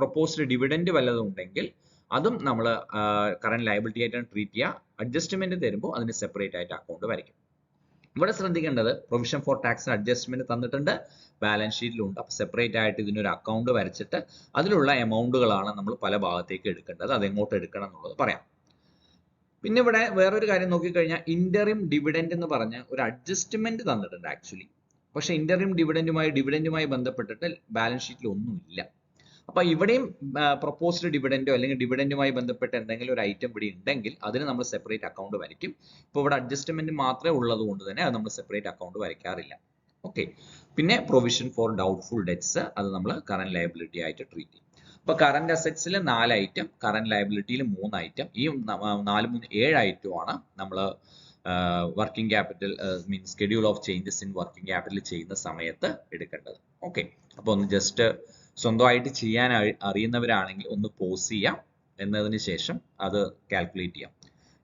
പ്രൊപ്പോസ്ഡ് ഡിവിഡൻഡ് വല്ലതും ഉണ്ടെങ്കിൽ അതും നമ്മൾ കറന്റ് ലയബിലിറ്റി ആയിട്ടാണ് ട്രീറ്റ് ചെയ്യുക. അഡ്ജസ്റ്റ്മെന്റ് തരുമ്പോൾ അതിന് സെപ്പറേറ്റ് ആയിട്ട് അക്കൗണ്ട് വരയ്ക്കും. ഇവിടെ ശ്രദ്ധിക്കേണ്ടത് പ്രൊവിഷൻ ഫോർ ടാക്സ് അഡ്ജസ്റ്റ്മെന്റ് തന്നിട്ടുണ്ട്, ബാലൻസ് ഷീറ്റിലുണ്ട്. അപ്പോൾ സെപ്പറേറ്റ് ആയിട്ട് ഇതിനൊരു അക്കൗണ്ട് വരച്ചിട്ട് അതിലുള്ള എമൗണ്ടുകളാണ് നമ്മൾ പല ഭാഗത്തേക്ക് എടുക്കേണ്ടത്. അത് എങ്ങോട്ട് എടുക്കണം എന്നുള്ളത് പറയാം. പിന്നെ ഇവിടെ വേറൊരു കാര്യം നോക്കിക്കഴിഞ്ഞാൽ ഇന്ററിം ഡിവിഡൻഡ് എന്ന് പറഞ്ഞ ഒരു അഡ്ജസ്റ്റ്മെന്റ് തന്നിട്ടുണ്ട് ആക്ച്വലി. പക്ഷെ ഇന്ററിം ഡിവിഡൻഡുമായി ബന്ധപ്പെട്ടിട്ട് ബാലൻസ് ഷീറ്റിൽ ഒന്നുമില്ല. അപ്പൊ ഇവിടെയും പ്രൊപ്പോസ്ഡ് ഡിവിഡൻഡോ അല്ലെങ്കിൽ ഡിവിഡൻഡുമായി ബന്ധപ്പെട്ട് എന്തെങ്കിലും ഒരു ഐറ്റം ഇവിടെ ഉണ്ടെങ്കിൽ അതിന് നമ്മൾ സെപ്പറേറ്റ് അക്കൗണ്ട് വരയ്ക്കും. ഇപ്പോൾ ഇവിടെ അഡ്ജസ്റ്റ്മെന്റ് മാത്രമേ ഉള്ളത് കൊണ്ട് തന്നെ അത് നമ്മൾ സെപ്പറേറ്റ് അക്കൗണ്ട് വരയ്ക്കാറില്ല. ഓക്കെ, പിന്നെ പ്രൊവിഷൻ ഫോർ ഡൗട്ട്ഫുൾ ഡെറ്റ്സ്, അത് നമ്മൾ കറന്റ് ലയബിലിറ്റി ആയിട്ട് ട്രീറ്റ് ചെയ്യും. അപ്പൊ കറന്റ് അസറ്റ്സിൽ 4 ഐറ്റം, കറന്റ് ലയബിലിറ്റിയിൽ 3 ഐറ്റം. ഈ 4 3 7 ഐറ്റമാണ് നമ്മൾ working capital means schedule of changes in working capital ചെയ്യുന്ന സമയത്ത് എടുക്കേണ്ടത്. ഓക്കെ, അപ്പോൾ ഒന്ന് ജസ്റ്റ് സ്വന്തമായിട്ട് ചെയ്യാൻ അറിയുന്നവരാണെങ്കിൽ ഒന്ന് പോസ് ചെയ്യാം, എന്നതിന് ശേഷം അത് കാൽക്കുലേറ്റ് ചെയ്യാം.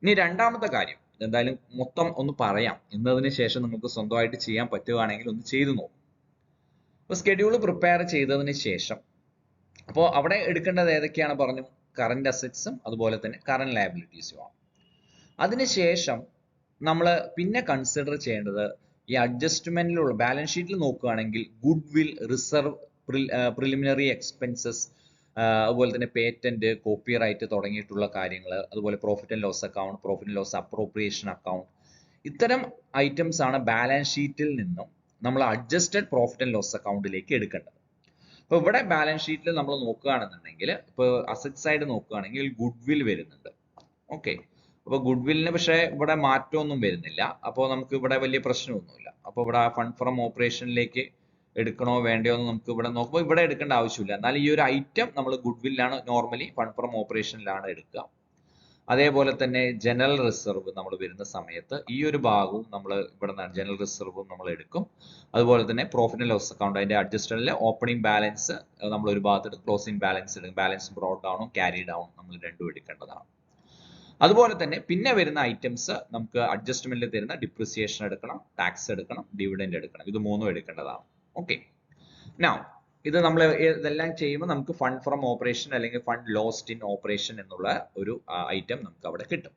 ഇനി രണ്ടാമത്തെ കാര്യം, എന്തായാലും മൊത്തം ഒന്ന് പറയാം, എന്നതിന് ശേഷം നിങ്ങൾക്ക് സ്വന്തമായിട്ട് ചെയ്യാൻ പറ്റുകയാണെങ്കിൽ ഒന്ന് ചെയ്തു നോക്കും. അപ്പോൾ സ്കെഡ്യൂൾ പ്രിപ്പയർ ചെയ്തതിന് ശേഷം അപ്പോൾ അവിടെ എടുക്കേണ്ടത് ഏതൊക്കെയാണ് പറഞ്ഞു, കറന്റ് അസറ്റ്സും അതുപോലെ തന്നെ കറന്റ് ലയബിലിറ്റീസും ആണ്. അതിനുശേഷം നമ്മൾ പിന്നെ കൺസിഡർ ചെയ്യേണ്ടത് ഈ അഡ്ജസ്റ്റ്മെന്റിലുള്ള ബാലൻസ് ഷീറ്റിൽ നോക്കുകയാണെങ്കിൽ goodwill, reserve, preliminary expenses, അതുപോലെ തന്നെ പേറ്റന്റ്, കോപ്പിറൈറ്റ് തുടങ്ങിയിട്ടുള്ള കാര്യങ്ങൾ, അതുപോലെ profit and loss account, profit and loss appropriation account, ഇത്തരം ഐറ്റംസ് ആണ് ബാലൻസ് ഷീറ്റിൽ നിന്നും നമ്മൾ അഡ്ജസ്റ്റഡ് പ്രോഫിറ്റ് ആൻഡ് ലോസ് അക്കൗണ്ടിലേക്ക് എടുക്കേണ്ടത്. അപ്പോൾ ഇവിടെ ബാലൻസ് ഷീറ്റിൽ നമ്മൾ നോക്കുകയാണെന്നുണ്ടെങ്കിൽ ഇപ്പോൾ അസറ്റ് സൈഡ് നോക്കുകയാണെങ്കിൽ ഗുഡ് വിൽ വരുന്നുണ്ട്. ഓക്കെ, അപ്പോൾ ഗുഡ് വില്ലിന് പക്ഷേ ഇവിടെ മാറ്റമൊന്നും വരുന്നില്ല. അപ്പോൾ നമുക്ക് ഇവിടെ വലിയ പ്രശ്നമൊന്നുമില്ല. അപ്പോൾ ഇവിടെ ഫണ്ട് ഫ്രം ഓപ്പറേഷനിലേക്ക് എടുക്കണോ വേണ്ടയോ എന്ന് നമുക്ക് ഇവിടെ നോക്കുമ്പോൾ ഇവിടെ എടുക്കേണ്ട ആവശ്യമില്ല. എന്നാൽ ഈ ഒരു ഐറ്റം നമ്മൾ ഗുഡ് വില്ലാണ് നോർമലി ഫണ്ട് ഫ്രം ഓപ്പറേഷനിലാണ് എടുക്കുക. അതേപോലെ തന്നെ ജനറൽ റിസർവ് നമ്മൾ വരുന്ന സമയത്ത് ഈ ഒരു ഭാഗവും നമ്മൾ ഇവിടെ ജനറൽ റിസർവും നമ്മൾ എടുക്കും. അതുപോലെ തന്നെ പ്രോഫിറ്റ് ആൻഡ് ലോസ് അക്കൗണ്ട് അതിന്റെ അഡ്ജസ്റ്റഡിലെ ഓപ്പണിംഗ് ബാലൻസ് നമ്മൾ ഒരു ഭാഗത്ത് ക്ലോസിംഗ് ബാലൻസ് എടുക്കും. ബാലൻസ് ബ്രോട്ട് ഡൗണും ക്യാരി ഡൗണും നമ്മൾ രണ്ടും എടുക്കേണ്ടതാണ്. അതുപോലെ തന്നെ പിന്നെ വരുന്ന ഐറ്റംസ് നമുക്ക് അഡ്ജസ്റ്റ്മെന്റിൽ തരുന്ന ഡിപ്രിസിയേഷൻ എടുക്കണം, ടാക്സ് എടുക്കണം, ഡിവിഡൻഡ് എടുക്കണം. ഇത് മൂന്നും എടുക്കേണ്ടതാണ്. ഓക്കെ, നൗ ഇത് നമ്മൾ ഇതെല്ലാം ചെയ്യുമ്പോൾ നമുക്ക് ഫണ്ട് ഫ്രം ഓപ്പറേഷൻ അല്ലെങ്കിൽ ഫണ്ട് ലോസ്റ്റ് ഇൻ ഓപ്പറേഷൻ എന്നുള്ള ഒരു ഐറ്റം നമുക്ക് അവിടെ കിട്ടും.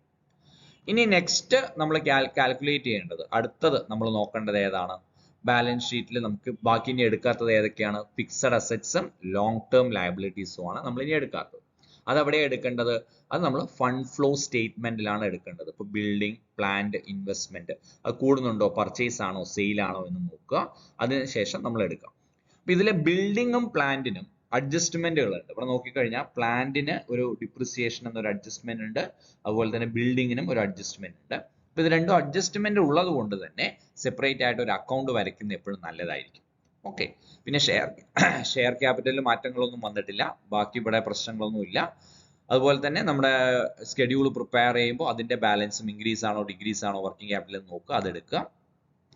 ഇനി നെക്സ്റ്റ് നമ്മൾ കാൽക്കുലേറ്റ് ചെയ്യേണ്ടത്, അടുത്തത് നമ്മൾ നോക്കേണ്ടത് ഏതാണ്, ബാലൻസ് ഷീറ്റിൽ നമുക്ക് ബാക്കി ഇനി എടുക്കാത്തത് ഏതൊക്കെയാണ്, ഫിക്സഡ് അസറ്റ്സും ലോങ് ടേം ലയബിലിറ്റീസും ആണ് നമ്മൾ ഇനി എടുക്കാത്തത്. അത് എവിടെ എടുക്കേണ്ടത്, അത് നമ്മൾ ഫണ്ട് ഫ്ലോ സ്റ്റേറ്റ്മെന്റിലാണ് എടുക്കേണ്ടത്. ഇപ്പോൾ ബിൽഡിംഗ്, പ്ലാന്റ്, ഇൻവെസ്റ്റ്മെന്റ് അത് കൂടുന്നുണ്ടോ, പർച്ചേസ് ആണോ, സെയിൽ ആണോ എന്ന് നോക്കുക. അതിനുശേഷം നമ്മൾ എടുക്കാം. അപ്പൊ ഇതിലെ ബിൽഡിങ്ങും പ്ലാന്റിനും അഡ്ജസ്റ്റ്മെന്റുകൾ ഉണ്ട്. ഇവിടെ നോക്കിക്കഴിഞ്ഞാൽ പ്ലാന്റിന് ഒരു ഡിപ്രിസിയേഷൻ എന്നൊരു അഡ്ജസ്റ്റ്മെന്റ് ഉണ്ട്, അതുപോലെ തന്നെ ബിൽഡിങ്ങിനും ഒരു അഡ്ജസ്റ്റ്മെന്റ് ഉണ്ട്. അപ്പൊ ഇത് രണ്ടും അഡ്ജസ്റ്റ്മെന്റ് ഉള്ളത് കൊണ്ട് തന്നെ സെപ്പറേറ്റ് ആയിട്ട് ഒരു അക്കൗണ്ട് വരയ്ക്കുന്നത് എപ്പോഴും നല്ലതായിരിക്കും. ഓക്കെ, പിന്നെ ഷെയർ ക്യാപിറ്റലിൽ മാറ്റങ്ങളൊന്നും വന്നിട്ടില്ല, ബാക്കി ഇവിടെ പ്രശ്നങ്ങളൊന്നും ഇല്ല. അതുപോലെ തന്നെ നമ്മുടെ സ്കെഡ്യൂൾ പ്രിപ്പയർ ചെയ്യുമ്പോൾ അതിന്റെ ബാലൻസും ഇൻക്രീസ് ആണോ ഡിക്രീസ് ആണോ വർക്കിംഗ് ക്യാപിറ്റൽ നോക്കുക, അതെടുക്കുക.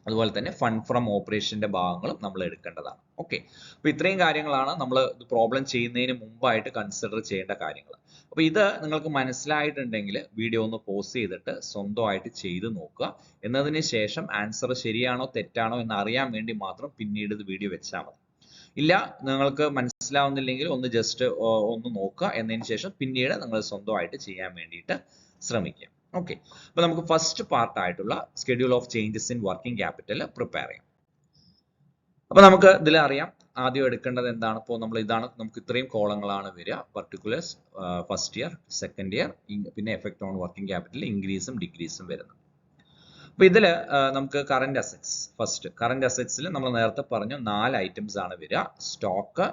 അതുപോലെ തന്നെ ഫണ്ട് ഫ്രം ഓപ്പറേഷന്റെ ഭാഗങ്ങളും നമ്മൾ എടുക്കേണ്ടതാണ്. ഓക്കെ, അപ്പൊ ഇത്രയും കാര്യങ്ങളാണ് നമ്മൾ ഇത് പ്രോബ്ലം ചെയ്യുന്നതിന് മുമ്പായിട്ട് കൺസിഡർ ചെയ്യേണ്ട കാര്യങ്ങൾ. അപ്പൊ ഇത് നിങ്ങൾക്ക് മനസ്സിലായിട്ടുണ്ടെങ്കിൽ വീഡിയോ ഒന്ന് പോസ് ചെയ്തിട്ട് സ്വന്തമായിട്ട് ചെയ്ത് നോക്കുക. എന്നതിന് ശേഷം ആൻസർ ശരിയാണോ തെറ്റാണോ എന്ന് അറിയാൻ വേണ്ടി മാത്രം പിന്നീട് ഇത് വീഡിയോ വെച്ചാൽ മതി. ഇല്ല, നിങ്ങൾക്ക് മനസ്സിലാവുന്നില്ലെങ്കിൽ ഒന്ന് ജസ്റ്റ് ഒന്ന് നോക്കുക. എന്നതിന് ശേഷം പിന്നീട് നിങ്ങൾ സ്വന്തമായിട്ട് ചെയ്യാൻ വേണ്ടിയിട്ട് ശ്രമിക്കുക. ഓക്കെ, അപ്പൊ നമുക്ക് ഫസ്റ്റ് പാർട്ട് ആയിട്ടുള്ള schedule of changes in working capital prepare ചെയ്യാം. അപ്പൊ നമുക്ക് ഇതിൽ അറിയാം ആദ്യം എടുക്കേണ്ടത് എന്താണ്. ഇപ്പോൾ നമ്മൾ ഇതാണ്, നമുക്ക് ഇത്രയും കോളങ്ങളാണ് വരിക, particulars, first year, second year, പിന്നെ എഫക്ട് ഓൺ വർക്കിംഗ് ക്യാപിറ്റൽ ഇൻക്രീസും ഡിക്രീസും വരുന്നത്. അപ്പൊ ഇതിൽ നമുക്ക് കറന്റ് അസറ്റ്സ്, ഫസ്റ്റ് കറന്റ് അസറ്റ്സിൽ നമ്മൾ നേരത്തെ പറഞ്ഞു 4 ഐറ്റംസ് ആണ് വരിക, stock,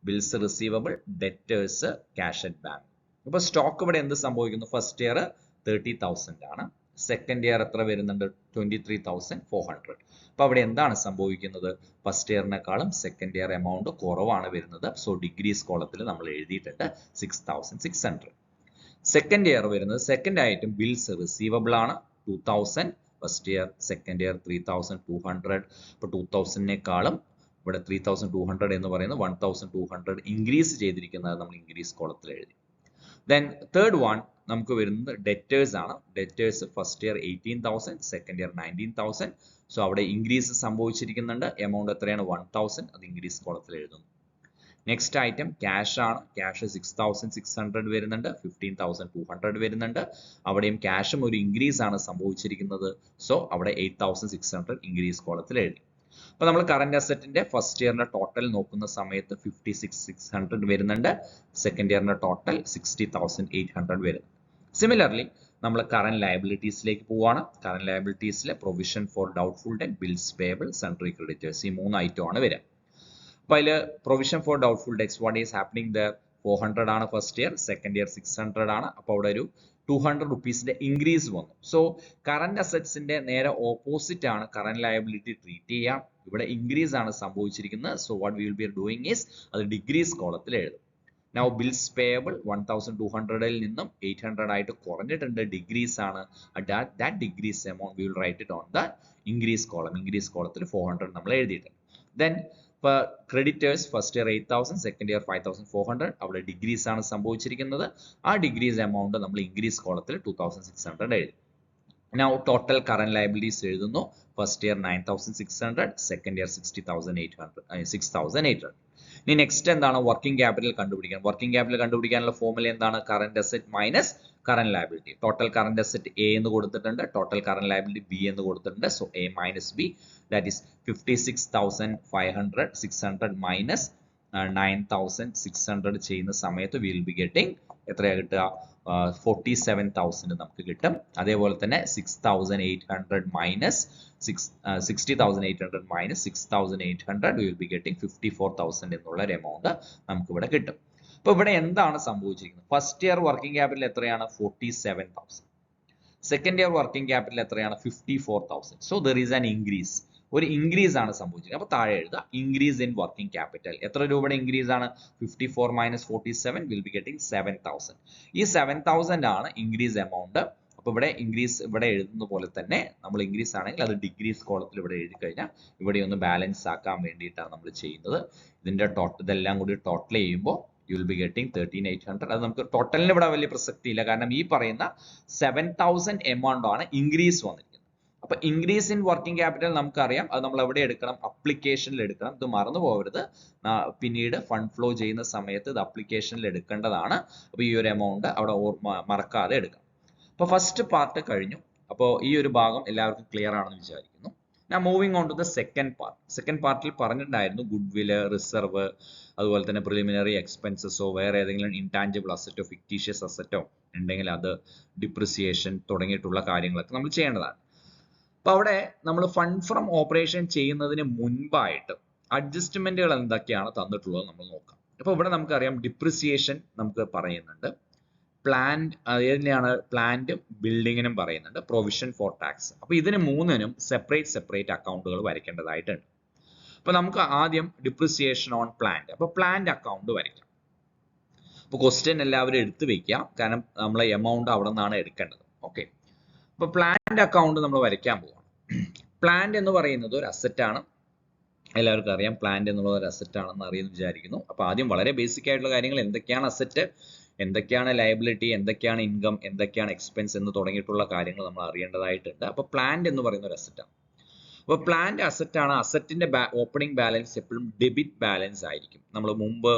bills receivable, debtors, cash at bank. അപ്പൊ സ്റ്റോക്ക് ഇവിടെ എന്ത് സംഭവിക്കുന്നു, ഫസ്റ്റ് ഇയർ 30,000 ആണ്, സെക്കൻഡ് ഇയർ എത്ര വരുന്നുണ്ട്, 23,400. അപ്പൊ അവിടെ എന്താണ് സംഭവിക്കുന്നത്, ഫസ്റ്റ് ഇയറിനെക്കാളും സെക്കൻഡ് ഇയർ എമൗണ്ട് കുറവാണ് വരുന്നത്. സോ ഡിഗ്രീസ് കോളത്തിൽ നമ്മൾ എഴുതിയിട്ടുണ്ട് 6,600. സെക്കൻഡ് ഇയർ വരുന്നത്, സെക്കൻഡ് ഐറ്റം ബിൽസ് റിസീവബിൾ ആണ്, 2,000 ഫസ്റ്റ് ഇയർ, സെക്കൻഡ് ഇയർ 3,200. ഇപ്പൊ 2,000-നേക്കാളും ഇവിടെ 3,200 എന്ന് പറയുന്നത് 1,200 ഇൻക്രീസ് ചെയ്തിരിക്കുന്നത് നമ്മൾ ഇൻക്രീസ് കോളത്തിൽ എഴുതി. ദെൻ തേർഡ് വൺ നമുക്ക് വരുന്നത് ഡെറ്റേഴ്സ് ആണ്. Debtors first year 18,000, second year 19,000. So അവിടെ ഇൻക്രീസ് സംഭവിച്ചിരിക്കുന്നുണ്ട്. എമൗണ്ട് എത്രയാണ്, 1,000. അത് ഇൻക്രീസ് കോളത്തിൽ എഴുതുന്നു. നെക്സ്റ്റ് ഐറ്റം ക്യാഷ് ആണ്. ക്യാഷ് 6,600 വരുന്നുണ്ട്, 15,200 വരുന്നുണ്ട്. അവിടെയും ക്യാഷും ഒരു ഇൻക്രീസ് ആണ് സംഭവിച്ചിരിക്കുന്നത്. സോ അവിടെ 8,600 ഇൻക്രീസ് കോളത്തിൽ എഴുതി. അപ്പൊ നമ്മൾ കറന്റ് അസറ്റിന്റെ ഫസ്റ്റ് ഇയറിന്റെ ടോട്ടൽ നോക്കുന്ന സമയത്ത് 56,600 വരുന്നുണ്ട്, സെക്കൻഡ് ഇയറിന്റെ ടോട്ടൽ 60,800 വരുന്നു. സിമിലർലി നമ്മൾ കറന്റ് ലയബിലിറ്റീസിലേക്ക് പോവാണ്. കറന്റ് ലയബിലിറ്റീസിലെ provision for doubtful debt, bills payable, sundry creditors, ഈ 3 ഐറ്റം ആണ് വരിക. അപ്പൊ അതിൽ provision for doubtful debts what is happening there, 400 ആണ് ഫസ്റ്റ് ഇയർ, സെക്കൻഡ് ഇയർ 600 ആണ്. അപ്പൊ അവിടെ ഒരു 200 റുപ്പീസിന്റെ ഇൻക്രീസ് വന്നു. സോ കറന്റ് അസറ്റ്സിന്റെ നേരെ ഓപ്പോസിറ്റ് ആണ് കറന്റ് ലയബിലിറ്റി ട്രീറ്റ് ചെയ്യാം. ഇവിടെ ഇൻക്രീസ് ആണ് സംഭവിച്ചിരിക്കുന്നത്. So what we will be doing is അത് ഡിഗ്രീസ് കോളത്തിൽ എഴുതും. നൗ ബിൽസ് പേയബിൾ 1,200-ൽ നിന്നും 800 ആയിട്ട് കുറഞ്ഞിട്ടുണ്ട്, ഡിഗ്രീസ് ആണ്. That degrees amount we will write it on the increase column. Increase കോളത്തിൽ 400 നമ്മൾ എഴുതിയിട്ടുണ്ട്. Then creditors first year 8,000, second year 5,400. അവിടെ ഡിഗ്രീസ് ആണ് സംഭവിച്ചിരിക്കുന്നത്. ആ ഡിഗ്രീസ് എമൗണ്ട് നമ്മൾ ഇൻക്രീസ് കോളത്തിൽ 2,600 എഴുതി. Now total current liabilities എഴുതുന്നു. First year 9,600, second year 6,800. ഇനി നെക്സ്റ്റ് എന്താണ് വർക്കിംഗ് ക്യാപിറ്റൽ കണ്ടുപിടിക്കാൻ. വർക്കിംഗ് ക്യാപിറ്റൽ കണ്ടുപിടിക്കാനുള്ള ഫോർമുല എന്താണ്? Current asset minus current liability. Total current asset A എന്ന് കൊടുത്തിട്ടുണ്ട്, ടോട്ടൽ കറന്റ് ലയബിലിറ്റി ബി എന്ന് കൊടുത്തിട്ടുണ്ട്. So A minus B, that is 56,500 600 minus 9,600 ചെയ്യുന്ന സമയത്ത് വിൽ ബി ഗെറ്റിംഗ് എത്രയാ കിട്ടുക? 47,000 നമുക്ക് കിട്ടും. അതേപോലെ തന്നെ 6,800 minus 60,800 minus 6,800 will be getting 54,000 എന്നുള്ള ഒരു എമൗണ്ട് നമുക്ക് ഇവിടെ കിട്ടും. അപ്പൊ ഇവിടെ എന്താണ് സംഭവിച്ചിരിക്കുന്നത്? ഫസ്റ്റ് ഇയർ വർക്കിംഗ് ക്യാപിറ്റൽ എത്രയാണ്? 47,000. സെക്കൻഡ് ഇയർ വർക്കിംഗ് ക്യാപിറ്റൽ എത്രയാണ്? 54,000. So there is an increase. ഒരു ഇൻക്രീസ് ആണ് സംഭവിച്ചത്. അപ്പൊ താഴെ എഴുതുക ഇൻക്രീസ് ഇൻ വർക്കിംഗ് ക്യാപിറ്റൽ. എത്ര രൂപയുടെ ഇൻക്രീസ് ആണ്? 54 മൈനസ് 47 വിൽ ബി ഗെറ്റിംഗ് 7,000. ഈ 7,000 ആണ് ഇൻക്രീസ് എമൗണ്ട്. അപ്പൊ ഇവിടെ ഇൻക്രീസ് ഇവിടെ എഴുതുന്ന പോലെ തന്നെ നമ്മൾ ഇൻക്രീസ് ആണെങ്കിൽ അത് ഡിഗ്രീസ് കോളത്തിൽ ഇവിടെ എഴുതി കഴിഞ്ഞാൽ ഇവിടെ ഒന്ന് ബാലൻസ് ആക്കാൻ വേണ്ടിയിട്ടാണ് നമ്മൾ ചെയ്യുന്നത്. ഇതിന്റെ ഇതെല്ലാം കൂടി ടോട്ടൽ ചെയ്യുമ്പോൾ you will be getting 13,800. അത് നമുക്ക് ടോട്ടലിന് ഇവിടെ വലിയ പ്രസക്തി ഇല്ല, കാരണം ഈ പറയുന്ന 7,000 എമൗണ്ട് ആണ് ഇൻക്രീസ് വന്നിരിക്കുന്നത്. അപ്പൊ ഇൻക്രീസ് ഇൻ വർക്കിംഗ് ക്യാപിറ്റൽ നമുക്കറിയാം, അത് നമ്മൾ എവിടെ എടുക്കണം? അപ്ലിക്കേഷനിൽ എടുക്കണം. ഇത് മറന്നു പോകരുത്, പിന്നീട് ഫണ്ട് ഫ്ലോ ചെയ്യുന്ന സമയത്ത് ഇത് അപ്ലിക്കേഷനിൽ എടുക്കേണ്ടതാണ്. അപ്പൊ ഈ ഒരു എമൗണ്ട് അവിടെ മറക്കാതെ എടുക്കണം. അപ്പൊ ഫസ്റ്റ് പാർട്ട് കഴിഞ്ഞു. അപ്പോൾ ഈ ഒരു ഭാഗം എല്ലാവർക്കും ക്ലിയർ ആണെന്ന് വിചാരിക്കുന്നു. Now moving on to the second part. Second പാർട്ടിൽ പറഞ്ഞിട്ടുണ്ടായിരുന്നു ഗുഡ് വില്, റിസർവ്, അതുപോലെ തന്നെ പ്രിലിമിനറി എക്സ്പെൻസസോ വേറെ ഏതെങ്കിലും ഇൻടാഞ്ചിബിൾ അസറ്റോ ഫിക്റ്റീഷ്യസ് അസറ്റോ ഉണ്ടെങ്കിൽ അത് ഡിപ്രിസിയേഷൻ തുടങ്ങിയിട്ടുള്ള കാര്യങ്ങളൊക്കെ നമ്മൾ ചെയ്യേണ്ടതാണ്. അപ്പൊ അവിടെ നമ്മൾ ഫണ്ട് ഫ്രം ഓപ്പറേഷൻ ചെയ്യുന്നതിന് മുൻപായിട്ട് അഡ്ജസ്റ്റ്മെന്റുകൾ എന്തൊക്കെയാണ് തന്നിട്ടുള്ളത് നമ്മൾ നോക്കാം. അപ്പൊ ഇവിടെ നമുക്കറിയാം ഡിപ്രിസിയേഷൻ നമുക്ക് പറയുന്നുണ്ട്, പ്ലാന്റ് ബിൽഡിങ്ങിനും പറയുന്നുണ്ട്, പ്രൊവിഷൻ ഫോർ ടാക്സ്. അപ്പൊ ഇതിന് മൂന്നിനും സെപ്പറേറ്റ് അക്കൗണ്ടുകൾ വരയ്ക്കേണ്ടതായിട്ടുണ്ട്. അപ്പൊ നമുക്ക് ആദ്യം ഡിപ്രിസിയേഷൻ ഓൺ പ്ലാന്റ്. അപ്പൊ പ്ലാന്റ് അക്കൗണ്ട് വരയ്ക്കാം. അപ്പൊ ക്വസ്റ്റ്യൻ എല്ലാവരും എടുത്തു വെക്കുക, കാരണം നമ്മളെ എമൗണ്ട് അവിടെ നിന്നാണ് എടുക്കേണ്ടത്. ഓക്കെ, അപ്പൊ പ്ലാന്റ് അക്കൗണ്ട് നമ്മൾ വരയ്ക്കാൻ പോവാണ്. പ്ലാന്റ് എന്ന് പറയുന്നത് ഒരു അസറ്റ് ആണ്. എല്ലാവർക്കും അറിയാം പ്ലാന്റ് എന്നുള്ളത് ഒരു അസറ്റ് ആണെന്ന് അറിയുമെന്ന് വിചാരിക്കുന്നു. അപ്പൊ ആദ്യം വളരെ ബേസിക് ആയിട്ടുള്ള കാര്യങ്ങൾ, എന്തൊക്കെയാണ് അസറ്റ്, എന്തൊക്കെയാണ് ലയബിലിറ്റി, എന്തൊക്കെയാണ് ഇൻകം, എന്തൊക്കെയാണ് എക്സ്പെൻസ് എന്ന് തുടങ്ങിയിട്ടുള്ള കാര്യങ്ങൾ നമ്മൾ അറിയേണ്ടതായിട്ടുണ്ട്. അപ്പൊ പ്ലാന്റ് എന്ന് പറയുന്ന ഒരു അസറ്റ് ആണ്. അപ്പൊ പ്ലാന്റ് അസറ്റ് ആണ്. അസറ്റിന്റെ ഓപ്പണിംഗ് ബാലൻസ് എപ്പോഴും ഡെബിറ്റ് ബാലൻസ് ആയിരിക്കും. നമ്മൾ മുമ്പ്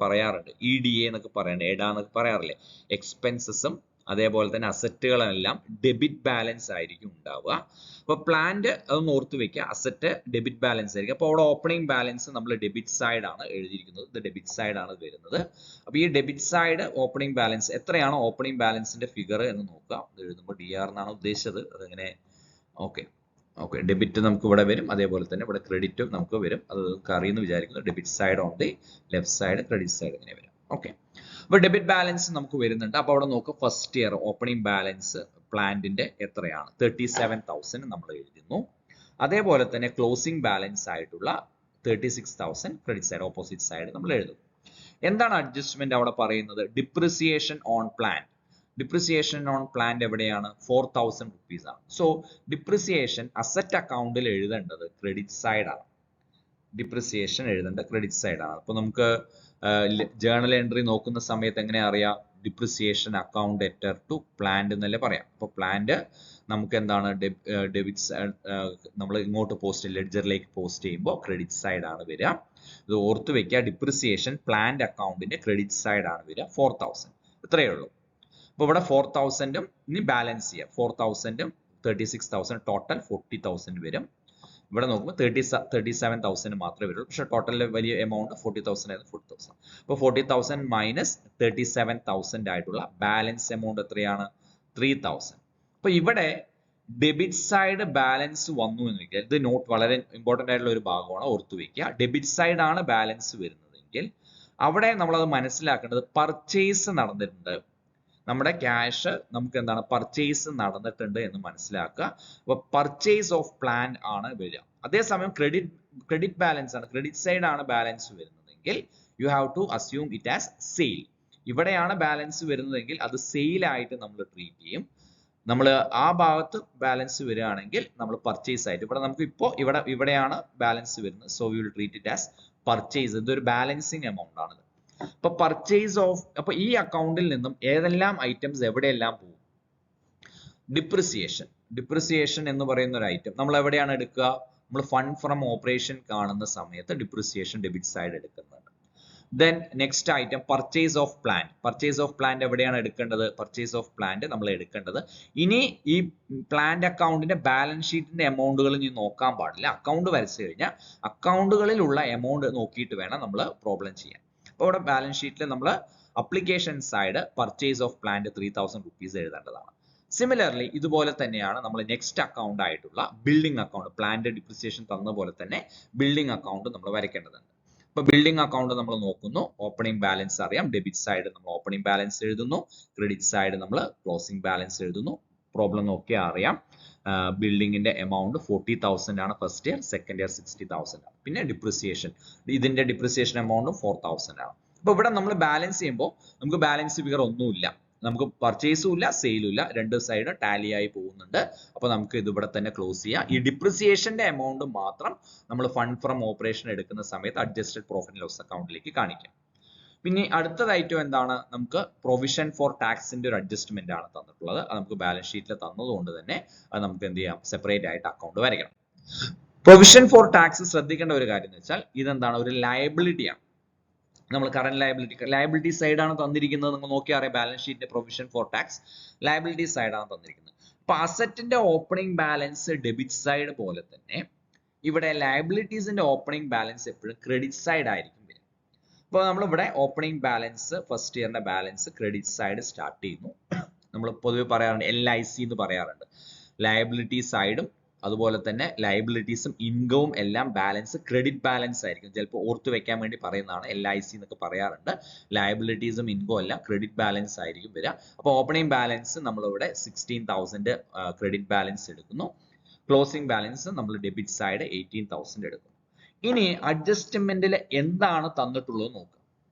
പറയാറുണ്ട് EDA എന്നൊക്കെ പറയാറുണ്ട്, എഡ എന്നൊക്കെ പറയാറില്ലേ. എക്സ്പെൻസസും അതേപോലെ തന്നെ അസറ്റുകളെല്ലാം ഡെബിറ്റ് ബാലൻസ് ആയിരിക്കും ഉണ്ടാവുക. അപ്പൊ പ്ലാന്റ് അതൊന്ന് ഓർത്ത് വെക്കുക, അസറ്റ് ഡെബിറ്റ് ബാലൻസ് ആയിരിക്കും. അപ്പൊ അവിടെ ഓപ്പണിംഗ് ബാലൻസ് നമ്മൾ ഡെബിറ്റ് സൈഡ് ആണ് എഴുതിയിരിക്കുന്നത്. ഇത് ഡെബിറ്റ് സൈഡ് ആണ് വരുന്നത്. അപ്പൊ ഈ ഡെബിറ്റ് സൈഡ് ഓപ്പണിംഗ് ബാലൻസ് എത്രയാണ്? ഓപ്പണിംഗ് ബാലൻസിന്റെ ഫിഗർ എന്ന് നോക്കുക. ഇത് എഴുതുമ്പോൾ DR എന്നാണ് ഉദ്ദേശിച്ചത്. അതെങ്ങനെ? ഓക്കെ, ഡെബിറ്റ് നമുക്ക് ഇവിടെ വരും, അതേപോലെ തന്നെ ഇവിടെ ക്രെഡിറ്റും നമുക്ക് വരും. അത് നമുക്ക് അറിയുന്നു വിചാരിക്കുന്നു. Debit side on the left side, credit side ഇങ്ങനെ വരും. ഓക്കെ, അപ്പൊ ഡെബിറ്റ് ബാലൻസ് നമുക്ക് വരുന്നുണ്ട്. അപ്പൊ അവിടെ നോക്കുക, ഫസ്റ്റ് ഇയർ ഓപ്പണിംഗ് ബാലൻസ് പ്ലാന്റിന്റെ എത്രയാണ്? 37,000 നമ്മൾ എഴുതുന്നു. അതേപോലെ തന്നെ ക്ലോസിംഗ് ബാലൻസ് ആയിട്ടുള്ള 36,000 ക്രെഡിറ്റ് സൈഡ്, ഓപ്പോസിറ്റ് സൈഡ് നമ്മൾ എഴുതും. എന്താണ് അഡ്ജസ്റ്റ്മെന്റ് അവിടെ പറയുന്നത്? Depreciation on plant. Depreciation on plant എവിടെയാണ്? 4,000 rupees ആണ്. സോ ഡിപ്രിസിയേഷൻ അസറ്റ് അക്കൗണ്ടിൽ എഴുതേണ്ടത് ക്രെഡിറ്റ് സൈഡ് ആണ്. ഡിപ്രിസിയേഷൻ എഴുതേണ്ട ക്രെഡിറ്റ് സൈഡ് ആണ്. അപ്പൊ നമുക്ക് ജേർണൽ എൻട്രി നോക്കുന്ന സമയത്ത് എങ്ങനെ അറിയാം? Depreciation account debtor to plant എന്നല്ലേ പറയാം. അപ്പൊ പ്ലാന്റ് നമുക്ക് എന്താണ്? ഡെബിറ്റ് സൈഡ് നമ്മൾ ഇങ്ങോട്ട് പോസ്റ്റ് ലെഡ്ജറിലേക്ക് പോസ്റ്റ് ചെയ്യുമ്പോൾ ക്രെഡിറ്റ് സൈഡ് ആണ് വരിക. ഇത് ഓർത്ത് വെക്കുക, ഡിപ്രിസിയേഷൻ പ്ലാന്റ് അക്കൗണ്ടിന്റെ ക്രെഡിറ്റ് സൈഡ് ആണ് വരിക. 4,000 ഇത്രയേ ഉള്ളൂ. അപ്പൊ ഇവിടെ 4,000 ഇനി ബാലൻസ് ചെയ്യാം. 4,000 36,000 ടോട്ടൽ 40,000 വരും. ഇവിടെ നോക്കുമ്പോൾ 37,000 മാത്രമേ വരുള്ളൂ. പക്ഷെ ടോട്ടൽ വലിയ എമൗണ്ട് 40,000 ആയിരുന്നു. 40,000. അപ്പോൾ 40,000 മൈനസ് 37,000 ആയിട്ടുള്ള ബാലൻസ് എമൗണ്ട് എത്രയാണ്? 3,000. അപ്പൊ ഇവിടെ ഡെബിറ്റ് സൈഡ് ബാലൻസ് വന്നു എന്ന് വെച്ചാൽ ഇത് നോട്ട് വളരെ ഇമ്പോർട്ടന്റ് ആയിട്ടുള്ള ഒരു ഭാഗമാണ്, ഓർത്തു വെക്കുക. ഡെബിറ്റ് സൈഡ് ആണ് ബാലൻസ് വരുന്നതെങ്കിൽ അവിടെ നമ്മളത് മനസ്സിലാക്കേണ്ടത് പർച്ചേസ് നടന്നിട്ടുണ്ട്. നമ്മുടെ ക്യാഷ് നമുക്ക് എന്താണ്? പർച്ചേസ് നടന്നിട്ടുണ്ട് എന്ന് മനസ്സിലാക്കുക. അപ്പൊ പർച്ചേസ് ഓഫ് പ്ലാന്റ് ആണ് വരിക. അതേസമയം ക്രെഡിറ്റ് ബാലൻസ് ആണ്, ക്രെഡിറ്റ് സൈഡ് ആണ് ബാലൻസ് വരുന്നതെങ്കിൽ you have to assume it as sale. ഇവിടെയാണ് ബാലൻസ് വരുന്നതെങ്കിൽ അത് സെയിൽ ആയിട്ട് നമ്മൾ ട്രീറ്റ് ചെയ്യും. നമ്മൾ ആ ഭാഗത്ത് ബാലൻസ് വരികയാണെങ്കിൽ നമ്മൾ പർച്ചേസ് ആയിട്ട്, ഇവിടെ നമുക്ക് ഇപ്പോൾ ഇവിടെയാണ് ബാലൻസ് വരുന്നത്. So you will treat it as purchase. ഇതൊരു ബാലൻസിങ് എമൗണ്ട് ആണ്. അപ്പൊ പർച്ചേസ് ഓഫ്, അപ്പൊ ഈ അക്കൗണ്ടിൽ നിന്നും ഏതെല്ലാം ഐറ്റംസ് എവിടെയെല്ലാം പോകും? ഡിപ്രിസിയേഷൻ എന്ന് പറയുന്ന ഒരു ഐറ്റം നമ്മൾ എവിടെയാണ് എടുക്കുക? നമ്മൾ ഫണ്ട് ഫ്രം ഓപ്പറേഷൻ കാണുന്ന സമയത്ത് ഡിപ്രിസിയേഷൻ ഡെബിറ്റ് സൈഡ് എടുക്കുന്നുണ്ട്. Then next item purchase of plant എവിടെയാണ് എടുക്കേണ്ടത്? പർച്ചേസ് ഓഫ് പ്ലാന്റ് നമ്മൾ എടുക്കേണ്ടത് ഇനി ഈ പ്ലാന്റ് അക്കൗണ്ടിന്റെ ബാലൻസ് ഷീറ്റിന്റെ എമൗണ്ടുകൾ ഇനി നോക്കാൻ പാടില്ല. അക്കൗണ്ട് വരച്ചു കഴിഞ്ഞാൽ അക്കൗണ്ടുകളിലുള്ള എമൗണ്ട് നോക്കിയിട്ട് വേണം നമ്മൾ പ്രോബ്ലം ചെയ്യാൻ. അപ്പോൾ ഇവിടെ ബാലൻസ് ഷീറ്റിൽ നമ്മൾ application side purchase of plant 3000 rupees എഴുതേണ്ടതാണ്. സിമിലർലി ഇതുപോലെ തന്നെയാണ് നമ്മൾ നെക്സ്റ്റ് അക്കൗണ്ട് ആയിട്ടുള്ള ബിൽഡിംഗ് അക്കൗണ്ട്, പ്ലാന്റ് ഡിപ്രിസിയേഷൻ തന്ന പോലെ തന്നെ ബിൽഡിംഗ് അക്കൗണ്ട് നമ്മൾ വരയ്ക്കേണ്ടതുണ്ട്. ഇപ്പൊ ബിൽഡിംഗ് അക്കൗണ്ട് നമ്മൾ നോക്കുന്നു, ഓപ്പണിംഗ് ബാലൻസ് അറിയാം, ഡെബിറ്റ് സൈഡ് നമ്മൾ ഓപ്പണിംഗ് ബാലൻസ് എഴുതുന്നു, ക്രെഡിറ്റ് സൈഡ് നമ്മൾ ക്ലോസിംഗ് ബാലൻസ് എഴുതുന്നു. പ്രോബ്ലം നോക്കിയാൽ അറിയാം, ബിൽഡിങ്ങിന്റെ എമൗണ്ട് 40,000 ആണ് ഫസ്റ്റ് ഇയർ, സെക്കൻഡ് ഇയർ 60,000 ആണ്. പിന്നെ ഡിപ്രിസിയേഷൻ, ഇതിന്റെ ഡിപ്രിസിയേഷൻ എമൗണ്ട് 4,000 ആണ്. അപ്പൊ ഇവിടെ നമ്മൾ ബാലൻസ് ചെയ്യുമ്പോൾ നമുക്ക് ബാലൻസ് ഫിഗർ ഒന്നുമില്ല, നമുക്ക് പർച്ചേസും ഇല്ല സെയിലും ഇല്ല, രണ്ട് സൈഡ് ടാലി ആയി പോകുന്നുണ്ട്. അപ്പൊ നമുക്ക് ഇത് ഇവിടെ തന്നെ ക്ലോസ് ചെയ്യാം. ഈ ഡിപ്രിസിയേഷന്റെ എമൗണ്ട് മാത്രം നമ്മൾ ഫണ്ട് ഫ്രം ഓപ്പറേഷൻ എടുക്കുന്ന സമയത്ത് അഡ്ജസ്റ്റഡ് പ്രോഫിറ്റ് ലോസ് അക്കൗണ്ടിലേക്ക് കാണിക്കാം. പിന്നെ അടുത്തത് ഐറ്റം എന്താണ്? നമുക്ക് പ്രൊവിഷൻ ഫോർ ടാക്സിന്റെ ഒരു അഡ്ജസ്റ്റ്മെന്റ് ആണ് തന്നിട്ടുള്ളത്. അത് നമുക്ക് ബാലൻസ് ഷീറ്റിൽ തന്നതുകൊണ്ട് തന്നെ അത് നമുക്ക് എന്ത് ചെയ്യാം? സെപ്പറേറ്റ് ആയിട്ട് അക്കൗണ്ട് വരയ്ക്കണം. പ്രൊവിഷൻ ഫോർ ടാക്സ് ശ്രദ്ധിക്കേണ്ട ഒരു കാര്യം എന്ന് വെച്ചാൽ ഇതെന്താണ്? ഒരു ലയബിലിറ്റിയാണ്. നമ്മൾ കറന്റ് ലയബിലിറ്റി സൈഡ് ആണ് തന്നിരിക്കുന്നത്. നിങ്ങൾ നോക്കിയാൽ അറിയാം, ബാലൻസ് ഷീറ്റിന്റെ provision for tax liability side ആണ് തന്നിരിക്കുന്നത്. അപ്പൊ അസറ്റിന്റെ ഓപ്പണിംഗ് ബാലൻസ് ഡെബിറ്റ് സൈഡ് പോലെ തന്നെ ഇവിടെ ലയബിലിറ്റീസിന്റെ ഓപ്പണിംഗ് ബാലൻസ് എപ്പോഴും ക്രെഡിറ്റ് സൈഡ് ആയിരിക്കും വരും. അപ്പോൾ നമ്മൾ ഇവിടെ ഓപ്പണിംഗ് ബാലൻസ് ഫസ്റ്റ് ഇയറിന്റെ ബാലൻസ് ക്രെഡിറ്റ് സൈഡ് സ്റ്റാർട്ട് ചെയ്യുന്നു. നമ്മൾ പൊതുവെ പറയാറുണ്ട് LIC എന്ന് പറയാറുണ്ട്. ലയബിലിറ്റി സൈഡും അതുപോലെ തന്നെ ലയബിലിറ്റീസും ഇൻകവും എല്ലാം ബാലൻസ് ക്രെഡിറ്റ് ബാലൻസ് ആയിരിക്കും. ചിലപ്പോൾ ഓർത്തു വെക്കാൻ വേണ്ടി പറയുന്നതാണ്, LIC എന്നൊക്കെ പറയാറുണ്ട്. ലയബിലിറ്റീസും ഇൻകവും എല്ലാം ക്രെഡിറ്റ് ബാലൻസ് ആയിരിക്കും വരിക. അപ്പോൾ ഓപ്പണിംഗ് ബാലൻസ് നമ്മളിവിടെ 16,000 ക്രെഡിറ്റ് ബാലൻസ് എടുക്കുന്നു. ക്ലോസിംഗ് ബാലൻസ് നമ്മൾ ഡെബിറ്റ് സൈഡ് 18,000 എടുക്കുന്നു. ഇനി അഡ്ജസ്റ്റ്മെന്റിൽ എന്താണ് തന്നിട്ടുള്ളത് നോക്കുക.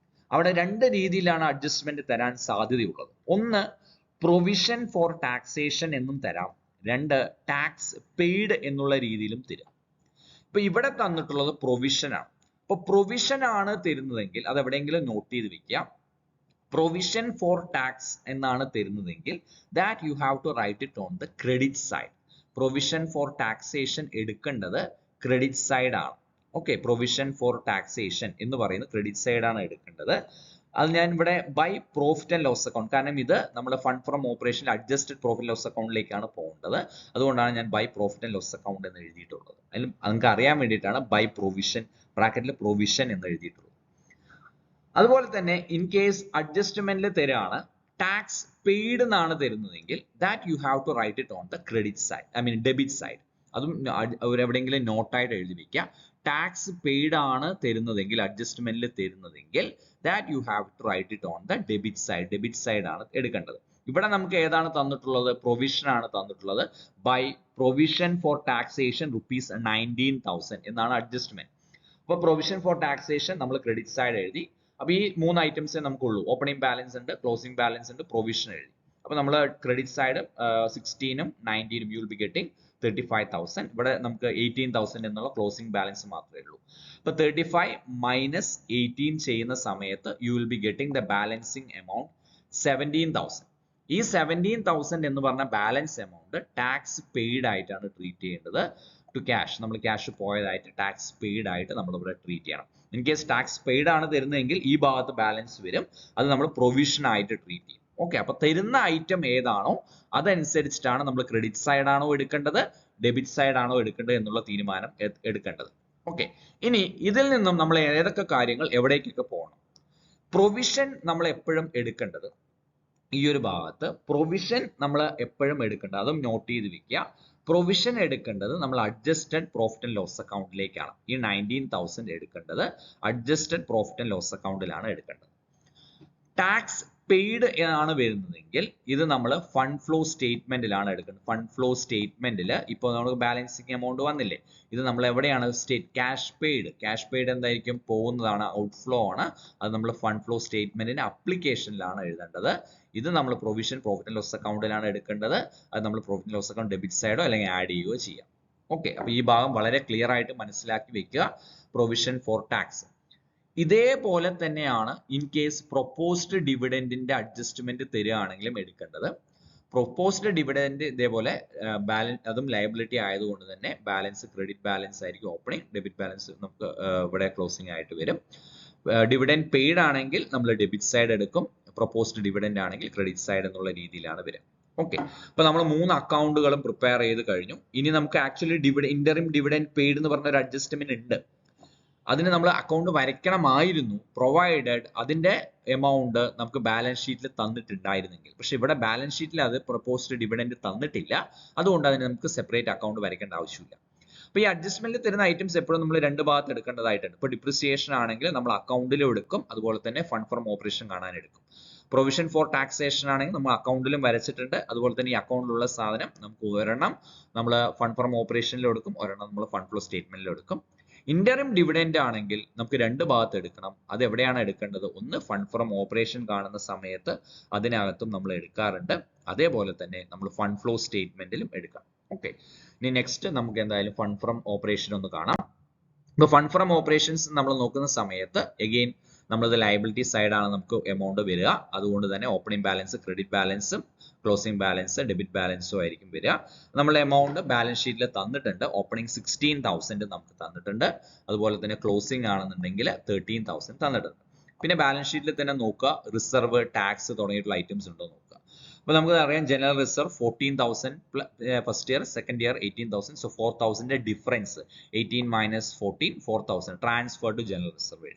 അവിടെ രണ്ട് രീതിയിലാണ് അഡ്ജസ്റ്റ്മെന്റ് തരാൻ സാധ്യതയുള്ളത്. ഒന്ന്, പ്രൊവിഷൻ ഫോർ ടാക്സേഷൻ എന്നും തരാം. രണ്ട്, ടാക്സ് പെയ്ഡ് എന്നുള്ള രീതിയിലും തരാം. ഇപ്പൊ ഇവിടെ തന്നിട്ടുള്ളത് പ്രൊവിഷൻ ആണ്. അപ്പൊ പ്രൊവിഷൻ ആണ് തരുന്നതെങ്കിൽ അത് എവിടെയെങ്കിലും നോട്ട് ചെയ്ത് വെക്കുക. പ്രൊവിഷൻ ഫോർ ടാക്സ് എന്നാണ് തരുന്നതെങ്കിൽ that you have to write it on the credit side. Provision for taxation എടുക്കേണ്ടത് ക്രെഡിറ്റ് സൈഡ് ആണ്. ഓക്കെ, പ്രൊവിഷൻ ഫോർ ടാക്സേഷൻ എന്ന് പറയുന്നത് ക്രെഡിറ്റ് സൈഡ് ആണ് എടുക്കേണ്ടത്. അത് ഞാൻ ഇവിടെ by profit and loss account, കാരണം ഇത് നമ്മുടെ fund from operation adjusted profit loss അക്കൗണ്ടിലേക്കാണ് പോകേണ്ടത്. അതുകൊണ്ടാണ് ഞാൻ by profit and loss account എന്ന് എഴുതിയിട്ടുള്ളത്. അതിൽ നിങ്ങൾക്ക് അറിയാൻ വേണ്ടിയിട്ടാണ് ബൈ പ്രൊവിഷൻ ബ്രാക്കറ്റിൽ പ്രൊവിഷൻ എന്ന് എഴുതിയിട്ടുള്ളത്. അതുപോലെ തന്നെ ഇൻ കേസ് അഡ്ജസ്റ്റ്മെന്റിൽ തരാണ് ടാക്സ് പെയ്ഡ് എന്നാണ് തരുന്നതെങ്കിൽ that you have to write it on the credit side, I mean debit side. അതും എവിടെയെങ്കിലും നോട്ടായിട്ട് എഴുതി വെക്കുക. ടാക്സ് പെയ്ഡ് ആണ് തരുന്നതെങ്കിൽ, അഡ്ജസ്റ്റ്മെന്റിൽ തരുന്നതെങ്കിൽ that you have to write it on the debit side. Debit side ആണ് എടുക്കേണ്ടത്. ഇവിടെ നമുക്ക് ഏതാണ് തന്നിട്ടുള്ളത്? പ്രൊവിഷൻ ആണ് തന്നിട്ടുള്ളത്. ബൈ പ്രൊവിഷൻ ഫോർ ടാക്സേഷൻ ₹19,000 എന്നാണ് അഡ്ജസ്റ്റ്മെന്റ്. അപ്പോൾ പ്രൊവിഷൻ ഫോർ ടാക്സേഷൻ നമ്മൾ ക്രെഡിറ്റ് സൈഡ് എഴുതി. അപ്പൊ ഈ മൂന്ന് ഐറ്റംസേ നമുക്കുള്ളൂ. ഓപ്പണിംഗ് ബാലൻസ് ഉണ്ട്, ക്ലോസിംഗ് ബാലൻസ് ഉണ്ട്, പ്രൊവിഷൻ എഴുതി. അപ്പൊ നമ്മൾ ക്രെഡിറ്റ് സൈഡ് 16ഉം 19ഉം യു വിൽ ബി ഗെറ്റിംഗ് 35,000. ഇവിടെ നമുക്ക് 18,000 എന്നുള്ള ക്ലോസിംഗ് ബാലൻസ് മാത്രമേ ഉള്ളൂ. അപ്പൊ 35 മൈനസ് 18 ചെയ്യുന്ന സമയത്ത് U will be getting the balancing amount 17,000. ഈ 17,000 എന്ന് പറഞ്ഞ ബാലൻസ് എമൗണ്ട് ടാക്സ് പെയ്ഡ് ആയിട്ടാണ് ട്രീറ്റ് ചെയ്യേണ്ടത്. ടു ക്യാഷ്, നമ്മൾ ക്യാഷ് പോയതായിട്ട് ടാക്സ് പെയ്ഡ് ആയിട്ട് നമ്മൾ ഇവിടെ ട്രീറ്റ് ചെയ്യണം. ഇൻ കേസ് ടാക്സ് പെയ്ഡ് ആണ് തരുന്നതെങ്കിൽ ഈ ഭാഗത്ത് ബാലൻസ് വരും, അത് നമ്മൾ പ്രൊവിഷൻ ആയിട്ട് ട്രീറ്റ് ചെയ്യും. ഓക്കെ, അപ്പൊ തരുന്ന ഐറ്റം ഏതാണോ അതനുസരിച്ചിട്ടാണ് നമ്മൾ ക്രെഡിറ്റ് സൈഡ് ആണോ എടുക്കേണ്ടത്, ഡെബിറ്റ് സൈഡ് ആണോ എടുക്കേണ്ടത് എന്നുള്ള തീരുമാനം എടുക്കേണ്ടത്. ഓക്കെ, ഇനി ഇതിൽ നിന്നും നമ്മൾ ഏതൊക്കെ കാര്യങ്ങൾ എവിടേക്കൊക്കെ പോകണം? പ്രൊവിഷൻ നമ്മൾ എപ്പോഴും എടുക്കേണ്ടത് ഈ ഒരു ഭാഗത്ത് പ്രൊവിഷൻ നമ്മൾ എപ്പോഴും എടുക്കേണ്ടത്, അതും നോട്ട് ചെയ്ത് വെക്കുക. പ്രൊവിഷൻ എടുക്കേണ്ടത് നമ്മൾ അഡ്ജസ്റ്റഡ് പ്രോഫിറ്റ് ആൻഡ് ലോസ് അക്കൗണ്ടിലേക്കാണ്. ഈ 19,000 എടുക്കേണ്ടത് അഡ്ജസ്റ്റഡ് പ്രോഫിറ്റ് ആൻഡ് ലോസ് അക്കൗണ്ടിലാണ് എടുക്കേണ്ടത്. ടാക്സ് പെയ്ഡ് ആണ് വരുന്നതെങ്കിൽ ഇത് നമ്മൾ ഫണ്ട് ഫ്ലോ സ്റ്റേറ്റ്മെന്റിലാണ് എടുക്കുന്നത്. ഫണ്ട് ഫ്ലോ സ്റ്റേറ്റ്മെന്റിൽ ഇപ്പോൾ നമുക്ക് ബാലൻസിങ് എമൗണ്ട് വന്നില്ലേ, ഇത് നമ്മൾ എവിടെയാണ് ക്യാഷ് പെയ്ഡ് എന്തായിരിക്കും? പോകുന്നതാണ്, ഔട്ട്ഫ്ലോ ആണ്. അത് നമ്മൾ ഫണ്ട് ഫ്ലോ സ്റ്റേറ്റ്മെന്റിന്റെ അപ്ലിക്കേഷനിലാണ് എഴുതേണ്ടത്. ഇത് നമ്മൾ പ്രൊവിഷൻ പ്രോഫിറ്റ് ആൻഡ് ലോസ് അക്കൗണ്ടിലാണ് എടുക്കേണ്ടത്. അത് നമ്മൾ profit and loss account debit സൈഡോ അല്ലെങ്കിൽ ആഡ് ചെയ്യുകയോ ചെയ്യാം. ഓക്കെ, അപ്പൊ ഈ ഭാഗം വളരെ ക്ലിയർ ആയിട്ട് മനസ്സിലാക്കി വെക്കുക. പ്രൊവിഷൻ ഫോർ ടാക്സ് ഇതേപോലെ തന്നെയാണ് ഇൻ കേസ് പ്രൊപ്പോസ്ഡ് ഡിവിഡൻഡിന്റെ അഡ്ജസ്റ്റ്മെന്റ് തരികയാണെങ്കിലും എടുക്കേണ്ടത്. പ്രൊപ്പോസ്ഡ് ഡിവിഡൻഡ് ഇതേപോലെ ബാലൻസ്, അതും ലയബിലിറ്റി ആയതുകൊണ്ട് തന്നെ ബാലൻസ് ക്രെഡിറ്റ് ബാലൻസ് ആയിരിക്കും ഓപ്പണിംഗ്, ഡെബിറ്റ് ബാലൻസ് നമുക്ക് ഇവിടെ ക്ലോസിംഗ് ആയിട്ട് വരും. ഡിവിഡൻഡ് പെയ്ഡ് ആണെങ്കിൽ നമ്മൾ ഡെബിറ്റ് സൈഡ് എടുക്കും, പ്രൊപ്പോസ്ഡ് ഡിവിഡൻഡ് ആണെങ്കിൽ ക്രെഡിറ്റ് സൈഡ് എന്നുള്ള രീതിയിലാണ് വരിക. ഓക്കെ, അപ്പൊ നമ്മൾ 3 അക്കൗണ്ടുകളും പ്രിപ്പയർ ചെയ്ത് കഴിഞ്ഞു. ഇനി നമുക്ക് ആക്ച്വലി ഇന്ററിം ഡിവിഡൻഡ് പെയ്ഡ് എന്ന് പറഞ്ഞ ഒരു അഡ്ജസ്റ്റ്മെന്റ് ഉണ്ട്. അതിന് നമ്മൾ അക്കൗണ്ട് വരയ്ക്കണമായിരുന്നു, പ്രൊവൈഡഡ് അതിന്റെ എമൗണ്ട് നമുക്ക് ബാലൻസ് ഷീറ്റിൽ തന്നിട്ടുണ്ടായിരുന്നെങ്കിൽ. പക്ഷെ ഇവിടെ ബാലൻസ് ഷീറ്റിൽ അത് പ്രൊപ്പോസ്ഡ് ഡിവിഡൻഡ് തന്നിട്ടില്ല, അതുകൊണ്ട് അതിന് നമുക്ക് സെപ്പറേറ്റ് അക്കൗണ്ട് വരയ്ക്കേണ്ട ആവശ്യമില്ല. അപ്പൊ ഈ അഡ്ജസ്റ്റ്മെന്റിൽ തരുന്ന ഐറ്റംസ് എപ്പോഴും നമ്മൾ 2 ഭാഗത്ത് എടുക്കേണ്ടതായിട്ടുണ്ട്. ഇപ്പൊ ഡിപ്രിസിയേഷൻ ആണെങ്കിൽ നമ്മൾ അക്കൗണ്ടിലും എടുക്കും, അതുപോലെ തന്നെ ഫണ്ട് ഫ്രം ഓപ്പറേഷൻ കാണാൻ എടുക്കും. പ്രൊവിഷൻ ഫോർ ടാക്സേഷൻ ആണെങ്കിൽ നമ്മൾ അക്കൗണ്ടിലും വരച്ചിട്ടുണ്ട്, അതുപോലെ തന്നെ ഈ അക്കൗണ്ടിലുള്ള സാധനം നമുക്ക് ഒരെണ്ണം നമ്മൾ ഫണ്ട് ഫ്രം ഓപ്പറേഷനിലും എടുക്കും, ഒരെണ്ണം നമ്മൾ ഫണ്ട് ഫ്ലോ സ്റ്റേറ്റ്മെന്റിലും എടുക്കും. ഇന്ററിം ഡിവിഡൻഡ് ആണെങ്കിൽ നമുക്ക് 2 ഭാഗത്ത് എടുക്കണം. അത് എവിടെയാണ് എടുക്കേണ്ടത്? ഒന്ന് ഫണ്ട് ഫ്രം ഓപ്പറേഷൻ കാണുന്ന സമയത്ത് അതിനകത്തും നമ്മൾ എടുക്കാറുണ്ട്, അതേപോലെ തന്നെ നമ്മൾ ഫണ്ട് ഫ്ലോ സ്റ്റേറ്റ്മെന്റിലും എടുക്കാം. ഓക്കെ, ഇനി നെക്സ്റ്റ് നമുക്ക് എന്തായാലും ഫണ്ട് ഫ്രം ഓപ്പറേഷൻ ഒന്ന് കാണാം. ഇപ്പൊ ഫണ്ട് ഫ്രം ഓപ്പറേഷൻസ് നമ്മൾ നോക്കുന്ന സമയത്ത് എഗെയിൻ നമ്മളത് ലയബിലിറ്റി സൈഡാണ് നമുക്ക് എമൗണ്ട് വരിക, അതുകൊണ്ട് തന്നെ ഓപ്പണിംഗ് ബാലൻസ് ക്രെഡിറ്റ് ബാലൻസും ക്ലോസിംഗ് ബാലൻസ് ഡെബിറ്റ് ബാലൻസും ആയിരിക്കും വരിക. നമ്മൾ എമൗണ്ട് ബാലൻസ് ഷീറ്റിൽ തന്നിട്ടുണ്ട്, ഓപ്പണിംഗ് 16,000 നമുക്ക് തന്നിട്ടുണ്ട്, അതുപോലെ തന്നെ ക്ലോസിംഗ് ആണെന്നുണ്ടെങ്കിൽ 13,000 തന്നിട്ടുണ്ട്. പിന്നെ ബാലൻസ് ഷീറ്റിൽ തന്നെ നോക്കുക റിസർവ്, ടാക്സ് തുടങ്ങിയിട്ടുള്ള ഐറ്റംസ് ഉണ്ടോ നോക്കുക. അപ്പൊ നമുക്ക് അറിയാം general reserve 14,000 first year, second year 18,000, so 4,000 difference, 18 minus 14 4,000 transfer to general reserve.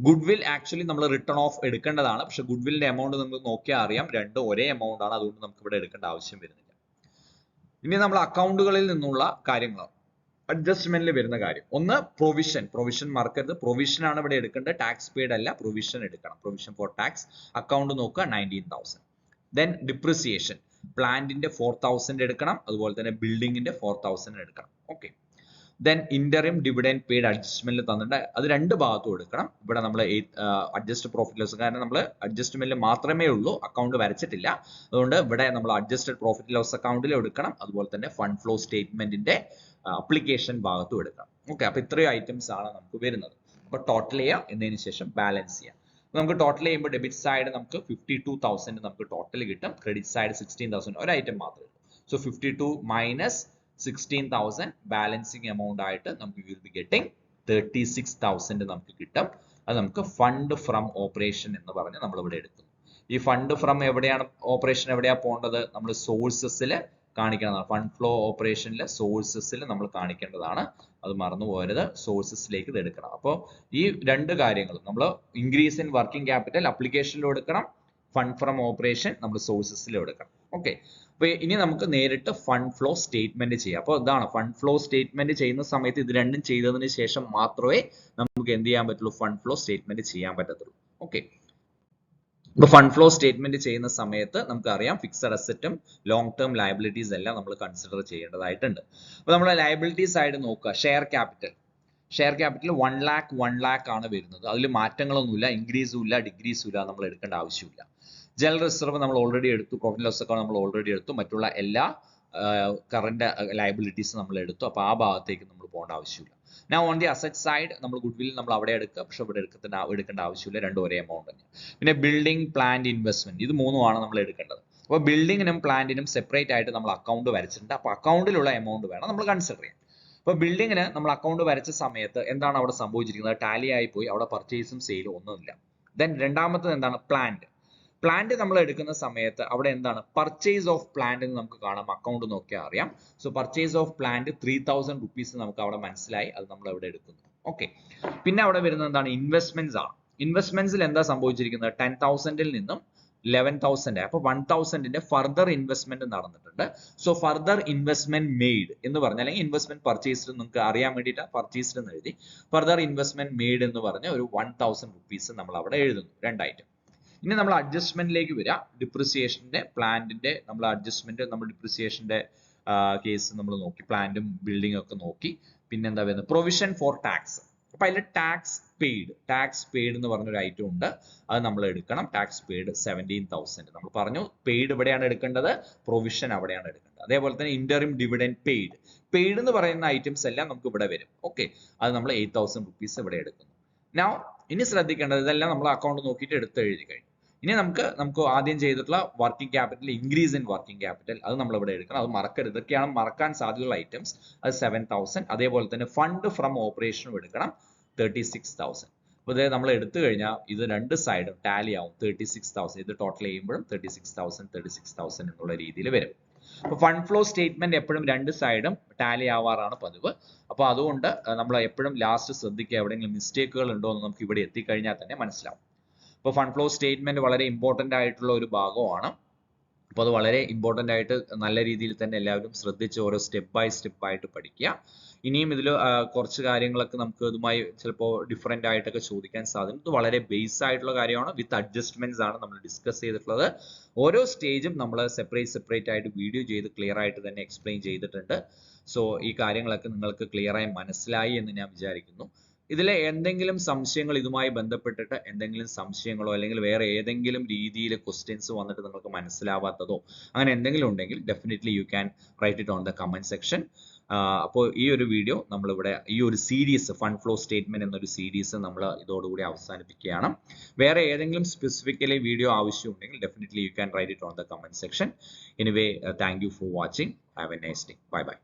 Goodwill actually നമ്മൾ റിട്ടേൺ ഓഫ് എടുക്കേണ്ടതാണ്, പക്ഷെ ഗുഡ്വില്ലിന്റെ എമൗണ്ട് നമുക്ക് നോക്കിയാൽ അറിയാം രണ്ടും ഒരേ എമൗണ്ട് ആണ്, അതുകൊണ്ട് നമുക്ക് ഇവിടെ എടുക്കേണ്ട ആവശ്യം വരുന്നില്ല. ഇനി നമ്മൾ അക്കൗണ്ടുകളിൽ നിന്നുള്ള കാര്യങ്ങളാണ് അഡ്ജസ്റ്റ്മെന്റിൽ വരുന്ന കാര്യം. ഒന്ന് പ്രൊവിഷൻ മറക്കരുത്, പ്രൊവിഷൻ ആണ് ഇവിടെ എടുക്കേണ്ടത്, ടാക്സ് പെയ്ഡ് അല്ല, പ്രൊവിഷൻ എടുക്കണം. പ്രൊവിഷൻ ഫോർ ടാക്സ് അക്കൗണ്ട് നോക്കുക 19,000. ദെൻ ഡിപ്രിസിയേഷൻ, പ്ലാന്റിന്റെ 4,000 എടുക്കണം, അതുപോലെ തന്നെ ബിൽഡിങ്ങിന്റെ 4,000 എടുക്കണം. Okay, then interim dividend paid അഡ്ജസ്റ്റ്മെന്റിൽ തന്നിട്ട് അത് 2 ഭാഗത്തും എടുക്കണം. ഇവിടെ നമ്മൾ അഡ്ജസ്റ്റ് പ്രോഫിറ്റ് ലോസ്, കാരണം നമ്മൾ അഡ്ജസ്റ്റ്മെന്റിൽ മാത്രമേ ഉള്ളൂ, അക്കൗണ്ട് വരച്ചിട്ടില്ല, അതുകൊണ്ട് ഇവിടെ നമ്മൾ അഡ്ജസ്റ്റഡ് പ്രോഫിറ്റ് ലോസ് അക്കൗണ്ടിൽ എടുക്കണം, അതുപോലെ തന്നെ ഫണ്ട് ഫ്ലോ സ്റ്റേറ്റ്മെന്റിന്റെ അപ്ലിക്കേഷൻ ഭാഗത്തും എടുക്കണം. ഓക്കെ, അപ്പൊ ഇത്രയും ഐറ്റംസ് ആണ് നമുക്ക് വരുന്നത്. അപ്പൊ ടോട്ടൽ ചെയ്യാം, എന്നതിന് ശേഷം ബാലൻസ് ചെയ്യാം. നമുക്ക് ടോട്ടൽ ചെയ്യുമ്പോൾ ഡെബിറ്റ് സൈഡ് നമുക്ക് 52,000 നമുക്ക് ടോട്ടൽ കിട്ടും, ക്രെഡിറ്റ് സൈഡ് 16,000, ഒരു ഐറ്റം മാത്രമേ ഉള്ളൂ. സോ 52 മൈനസ് 16,000 ബാലൻസിങ് എമൗണ്ട് ആയിട്ട് നമുക്ക് വിൽ ബി ഗെറ്റിംഗ് 36,000 നമുക്ക് കിട്ടും. അത് നമുക്ക് ഫണ്ട് ഫ്രം ഓപ്പറേഷൻ എന്ന് പറഞ്ഞ് നമ്മൾ ഇവിടെ എടുക്കുന്നു. ഈ ഫണ്ട് ഫ്രം എവിടെയാണ് ഓപ്പറേഷൻ എവിടെയാ പോകേണ്ടത്? നമ്മൾ സോഴ്സസിൽ കാണിക്കണം. ഫണ്ട് ഫ്ലോ ഓപ്പറേഷനിലെ സോഴ്സസിൽ നമ്മൾ കാണിക്കേണ്ടതാണ്, അത് മറന്നു പോകരുത്. സോഴ്സസിലേക്ക് ഇത് എടുക്കണം. അപ്പോൾ ഈ 2 കാര്യങ്ങളും നമ്മൾ ഇൻക്രീസ് ഇൻ വർക്കിംഗ് ക്യാപിറ്റൽ അപ്ലിക്കേഷനിലും എടുക്കണം, ഫണ്ട് ഫ്രം ഓപ്പറേഷൻ നമ്മൾ സോഴ്സസിലും എടുക്കണം. ഓക്കെ, അപ്പൊ ഇനി നമുക്ക് നേരിട്ട് ഫണ്ട് ഫ്ലോ സ്റ്റേറ്റ്മെന്റ് ചെയ്യാം. അപ്പോൾ ഇതാണ് ഫണ്ട് ഫ്ലോ സ്റ്റേറ്റ്മെന്റ് ചെയ്യുന്ന സമയത്ത് ഇത് രണ്ടും ചെയ്തതിന് ശേഷം മാത്രമേ നമുക്ക് എന്ത് ചെയ്യാൻ പറ്റുള്ളൂ? ഫണ്ട് ഫ്ലോ സ്റ്റേറ്റ്മെന്റ് ചെയ്യാൻ പറ്റത്തുള്ളൂ. ഓക്കെ, ഇപ്പൊ ഫണ്ട് ഫ്ലോ സ്റ്റേറ്റ്മെന്റ് ചെയ്യുന്ന സമയത്ത് നമുക്കറിയാം ഫിക്സഡ് അസറ്റും ലോങ് ടേം ലയബിലിറ്റീസ് എല്ലാം നമ്മൾ കൺസിഡർ ചെയ്യേണ്ടതായിട്ടുണ്ട്. അപ്പൊ നമ്മൾ ലയബിലിറ്റി സൈഡ് നോക്കുക, ഷെയർ ക്യാപിറ്റൽ 1 lakh ആണ് വരുന്നത്. അതിൽ മാറ്റങ്ങളൊന്നുമില്ല, ഇൻക്രീസും ഇല്ല ഡിക്രീസും ഇല്ല, നമ്മൾ എടുക്കേണ്ട ആവശ്യമില്ല. ജനറൽ റിസർവ് നമ്മൾ ഓൾറെഡി എടുത്തു, പ്രോഫിറ്റ് ലോസ് അക്കൗണ്ട് നമ്മൾ ഓൾറെഡി എടുത്തു, മറ്റുള്ള എല്ലാ കറന്റ് ലയബിലിറ്റീസ് നമ്മൾ എടുത്തു. അപ്പോൾ ആ ഭാഗത്തേക്ക് നമ്മൾ പോകേണ്ട ആവശ്യമില്ല. Now on the asset side നമ്മൾ ഗുഡ്വിൽ നമ്മൾ അവിടെ എടുക്കുക, പക്ഷെ ഇവിടെ എടുക്കേണ്ട ആവശ്യമില്ല, രണ്ടും ഒരേ എമൗണ്ട് തന്നെയാണ്. പിന്നെ ബിൽഡിംഗ് പ്ലാന്റ് ഇൻവെസ്റ്റ്മെന്റ്, ഇത് 3ഉമാണ് നമ്മൾ എടുക്കേണ്ടത്. അപ്പോൾ ബിൽഡിങ്ങിനും പ്ലാന്റിനും സെപ്പറേറ്റ് ആയിട്ട് നമ്മൾ അക്കൗണ്ട് വരച്ചിട്ടുണ്ട്. അപ്പോൾ അക്കൗണ്ടിലുള്ള എമൗണ്ട് വേണം നമ്മൾ കൺസിഡർ ചെയ്യാൻ. അപ്പോൾ ബിൽഡിങ്ങിന് നമ്മൾ അക്കൗണ്ട് വരച്ച സമയത്ത് എന്താണ് അവിടെ സംഭവിച്ചിരിക്കുന്നത്? ടാലി ആയി പോയി, അവിടെ പർച്ചേസും സെയിലും ഒന്നുമില്ല. ദെൻ രണ്ടാമത്തത് എന്താണ്? പ്ലാന്റ് നമ്മൾ എടുക്കുന്ന സമയത്ത് അവിടെ എന്താണ്? പർച്ചേസ് ഓഫ് പ്ലാന്റ് എന്ന് നമുക്ക് കാണാം, അക്കൗണ്ട് നോക്കിയാൽ അറിയാം. So purchase of plant 3,000 rupees നമുക്ക് അവിടെ മനസ്സിലായി, അത് നമ്മൾ ഇവിടെ എടുക്കുന്നു. ഓക്കെ, പിന്നെ അവിടെ വരുന്നത് എന്താണ്? ഇൻവെസ്റ്റ്മെന്റ്സ് ആണ്. ഇൻവെസ്റ്റ്മെന്റ്സിൽ എന്താ സംഭവിച്ചിരിക്കുന്നത്? 10,000 നിന്നും 11,000 അപ്പൊ 1,000 ഫർദർ ഇൻവെസ്റ്റ്മെന്റ് നടന്നിട്ടുണ്ട്. സോ ഫർദർ ഇൻവെസ്റ്റ്മെന്റ് മെയ്ഡ് എന്ന് പറഞ്ഞാൽ, അല്ലെങ്കിൽ ഇൻവെസ്റ്റ്മെന്റ് പർച്ചേസ്ഡ് നിങ്ങൾക്ക് അറിയാൻ വേണ്ടിയിട്ട് പർച്ചേസ്ഡ് എന്ന് എഴുതി, ഫർദർ ഇൻവെസ്റ്റ്മെന്റ് മെയ്ഡ് എന്ന് പറഞ്ഞ ഒരു 1,000 rupees നമ്മൾ അവിടെ എഴുതുന്നു. 2 ഐറ്റം. ഇനി നമ്മൾ അഡ്ജസ്റ്റ്മെന്റിലേക്ക് വരാം. ഡിപ്രിസിയേഷന്റെ പ്ലാന്റിന്റെ നമ്മൾ അഡ്ജസ്റ്റ്മെന്റ്, നമ്മൾ ഡിപ്രിസിയേഷന്റെ കേസ് നമ്മൾ നോക്കി, പ്ലാന്റും ബിൽഡിംഗും ഒക്കെ നോക്കി. പിന്നെ എന്താ വരുന്നത്? Provision for tax. അപ്പൊ അതിൽ ടാക്സ് പെയ്ഡ് എന്ന് പറഞ്ഞൊരു ഐറ്റം ഉണ്ട്, അത് നമ്മൾ എടുക്കണം. ടാക്സ് പെയ്ഡ് 17,000 നമ്മൾ പറഞ്ഞു. പെയ്ഡ് ഇവിടെയാണ് എടുക്കേണ്ടത്, പ്രൊവിഷൻ അവിടെയാണ് എടുക്കേണ്ടത്. അതേപോലെ തന്നെ ഇന്ററിം ഡിവിഡൻഡ് പെയ്ഡ് എന്ന് പറയുന്ന ഐറ്റംസ് എല്ലാം നമുക്ക് ഇവിടെ വരും. ഓക്കെ, അത് നമ്മൾ 8,000 rupees ഇവിടെ എടുക്കുന്നു. Now ഇനി ശ്രദ്ധിക്കേണ്ടത്, ഇതെല്ലാം നമ്മൾ അക്കൗണ്ട് നോക്കിയിട്ട് എടുത്ത് എഴുതി കഴിഞ്ഞു. ഇനി നമുക്ക് ആദ്യം ചെയ്തിട്ടുള്ള working capital, increase in working capital, അത് നമ്മൾ ഇവിടെ എടുക്കണം. അത് മറക്കരുത്. ഇതൊക്കെയാണ് മറക്കാൻ സാധ്യതയുള്ള ഐറ്റംസ്. അത് 7,000. അതേപോലെ തന്നെ ഫണ്ട് ഫ്രം ഓപ്പറേഷനും എടുക്കണം 36,000. അപ്പോൾ ഇത് നമ്മൾ എടുത്തു കഴിഞ്ഞാൽ ഇത് രണ്ട് സൈഡും ടാലി ആവും 36,000. ഇത് ടോട്ടൽ ചെയ്യുമ്പോഴും 36,000 എന്നുള്ള രീതിയിൽ വരും. അപ്പോൾ ഫണ്ട് ഫ്ലോ സ്റ്റേറ്റ്മെന്റ് എപ്പോഴും രണ്ട് സൈഡും ടാലി ആവാറാണ് പതിവ്. അപ്പോൾ അതുകൊണ്ട് നമ്മൾ എപ്പോഴും ലാസ്റ്റ് ശ്രദ്ധിക്കുക, എവിടെയെങ്കിലും മിസ്റ്റേക്കുകൾ ഉണ്ടോ എന്ന് നമുക്ക് ഇവിടെ എത്തിക്കഴിഞ്ഞാൽ തന്നെ മനസ്സിലാവും. അപ്പോൾ ഫണ്ട് ഫ്ലോ സ്റ്റേറ്റ്മെന്റ് വളരെ ഇമ്പോർട്ടന്റ് ആയിട്ടുള്ള ഒരു ഭാഗമാണ്. അപ്പോൾ അത് വളരെ ഇമ്പോർട്ടന്റ് ആയിട്ട് നല്ല രീതിയിൽ തന്നെ എല്ലാവരും ശ്രദ്ധിച്ച് ഓരോ സ്റ്റെപ്പ് ബൈ സ്റ്റെപ്പ് ആയിട്ട് പഠിക്കുക. ഇനിയും ഇതിൽ കുറച്ച് കാര്യങ്ങളൊക്കെ നമുക്ക് ഇതുമായി ചിലപ്പോൾ ഡിഫറെൻ്റ് ആയിട്ടൊക്കെ ചോദിക്കാൻ സാധിക്കും. ഇത് വളരെ ബേസ് ആയിട്ടുള്ള കാര്യമാണ്. വിത്ത് അഡ്ജസ്റ്റ്മെന്റ്സ് ആണ് നമ്മൾ ഡിസ്കസ് ചെയ്തിട്ടുള്ളത്. ഓരോ സ്റ്റേജും നമ്മൾ സെപ്പറേറ്റ് ആയിട്ട് വീഡിയോ ചെയ്ത് ക്ലിയർ ആയിട്ട് തന്നെ എക്സ്പ്ലെയിൻ ചെയ്തിട്ടുണ്ട്. സോ ഈ കാര്യങ്ങളൊക്കെ നിങ്ങൾക്ക് ക്ലിയർ ആയി മനസ്സിലായി എന്ന് ഞാൻ വിചാരിക്കുന്നു. ഇതിലെ എന്തെങ്കിലും സംശയങ്ങൾ, ഇതുമായി ബന്ധപ്പെട്ടിട്ട് എന്തെങ്കിലും സംശയങ്ങളോ അല്ലെങ്കിൽ വേറെ ഏതെങ്കിലും രീതിയിൽ ക്വസ്റ്റ്യൻസ് വന്നിട്ട് നിങ്ങൾക്ക് മനസ്സിലാവാത്തതോ അങ്ങനെ എന്തെങ്കിലും ഉണ്ടെങ്കിൽ definitely you can write it on the comment section. അപ്പോൾ ഈ ഒരു വീഡിയോ നമ്മളിവിടെ ഈ ഒരു സീരീസ് ഫണ്ട് ഫ്ലോ സ്റ്റേറ്റ്മെന്റ് എന്നൊരു സീരീസ് നമ്മൾ ഇതോടുകൂടി അവസാനിപ്പിക്കുകയാണ്. വേറെ ഏതെങ്കിലും സ്പെസിഫിക്കലി വീഡിയോ ആവശ്യമുണ്ടെങ്കിൽ definitely you can write it on the comment section. Anyway, thank you for watching. Have A nice day. Bye bye.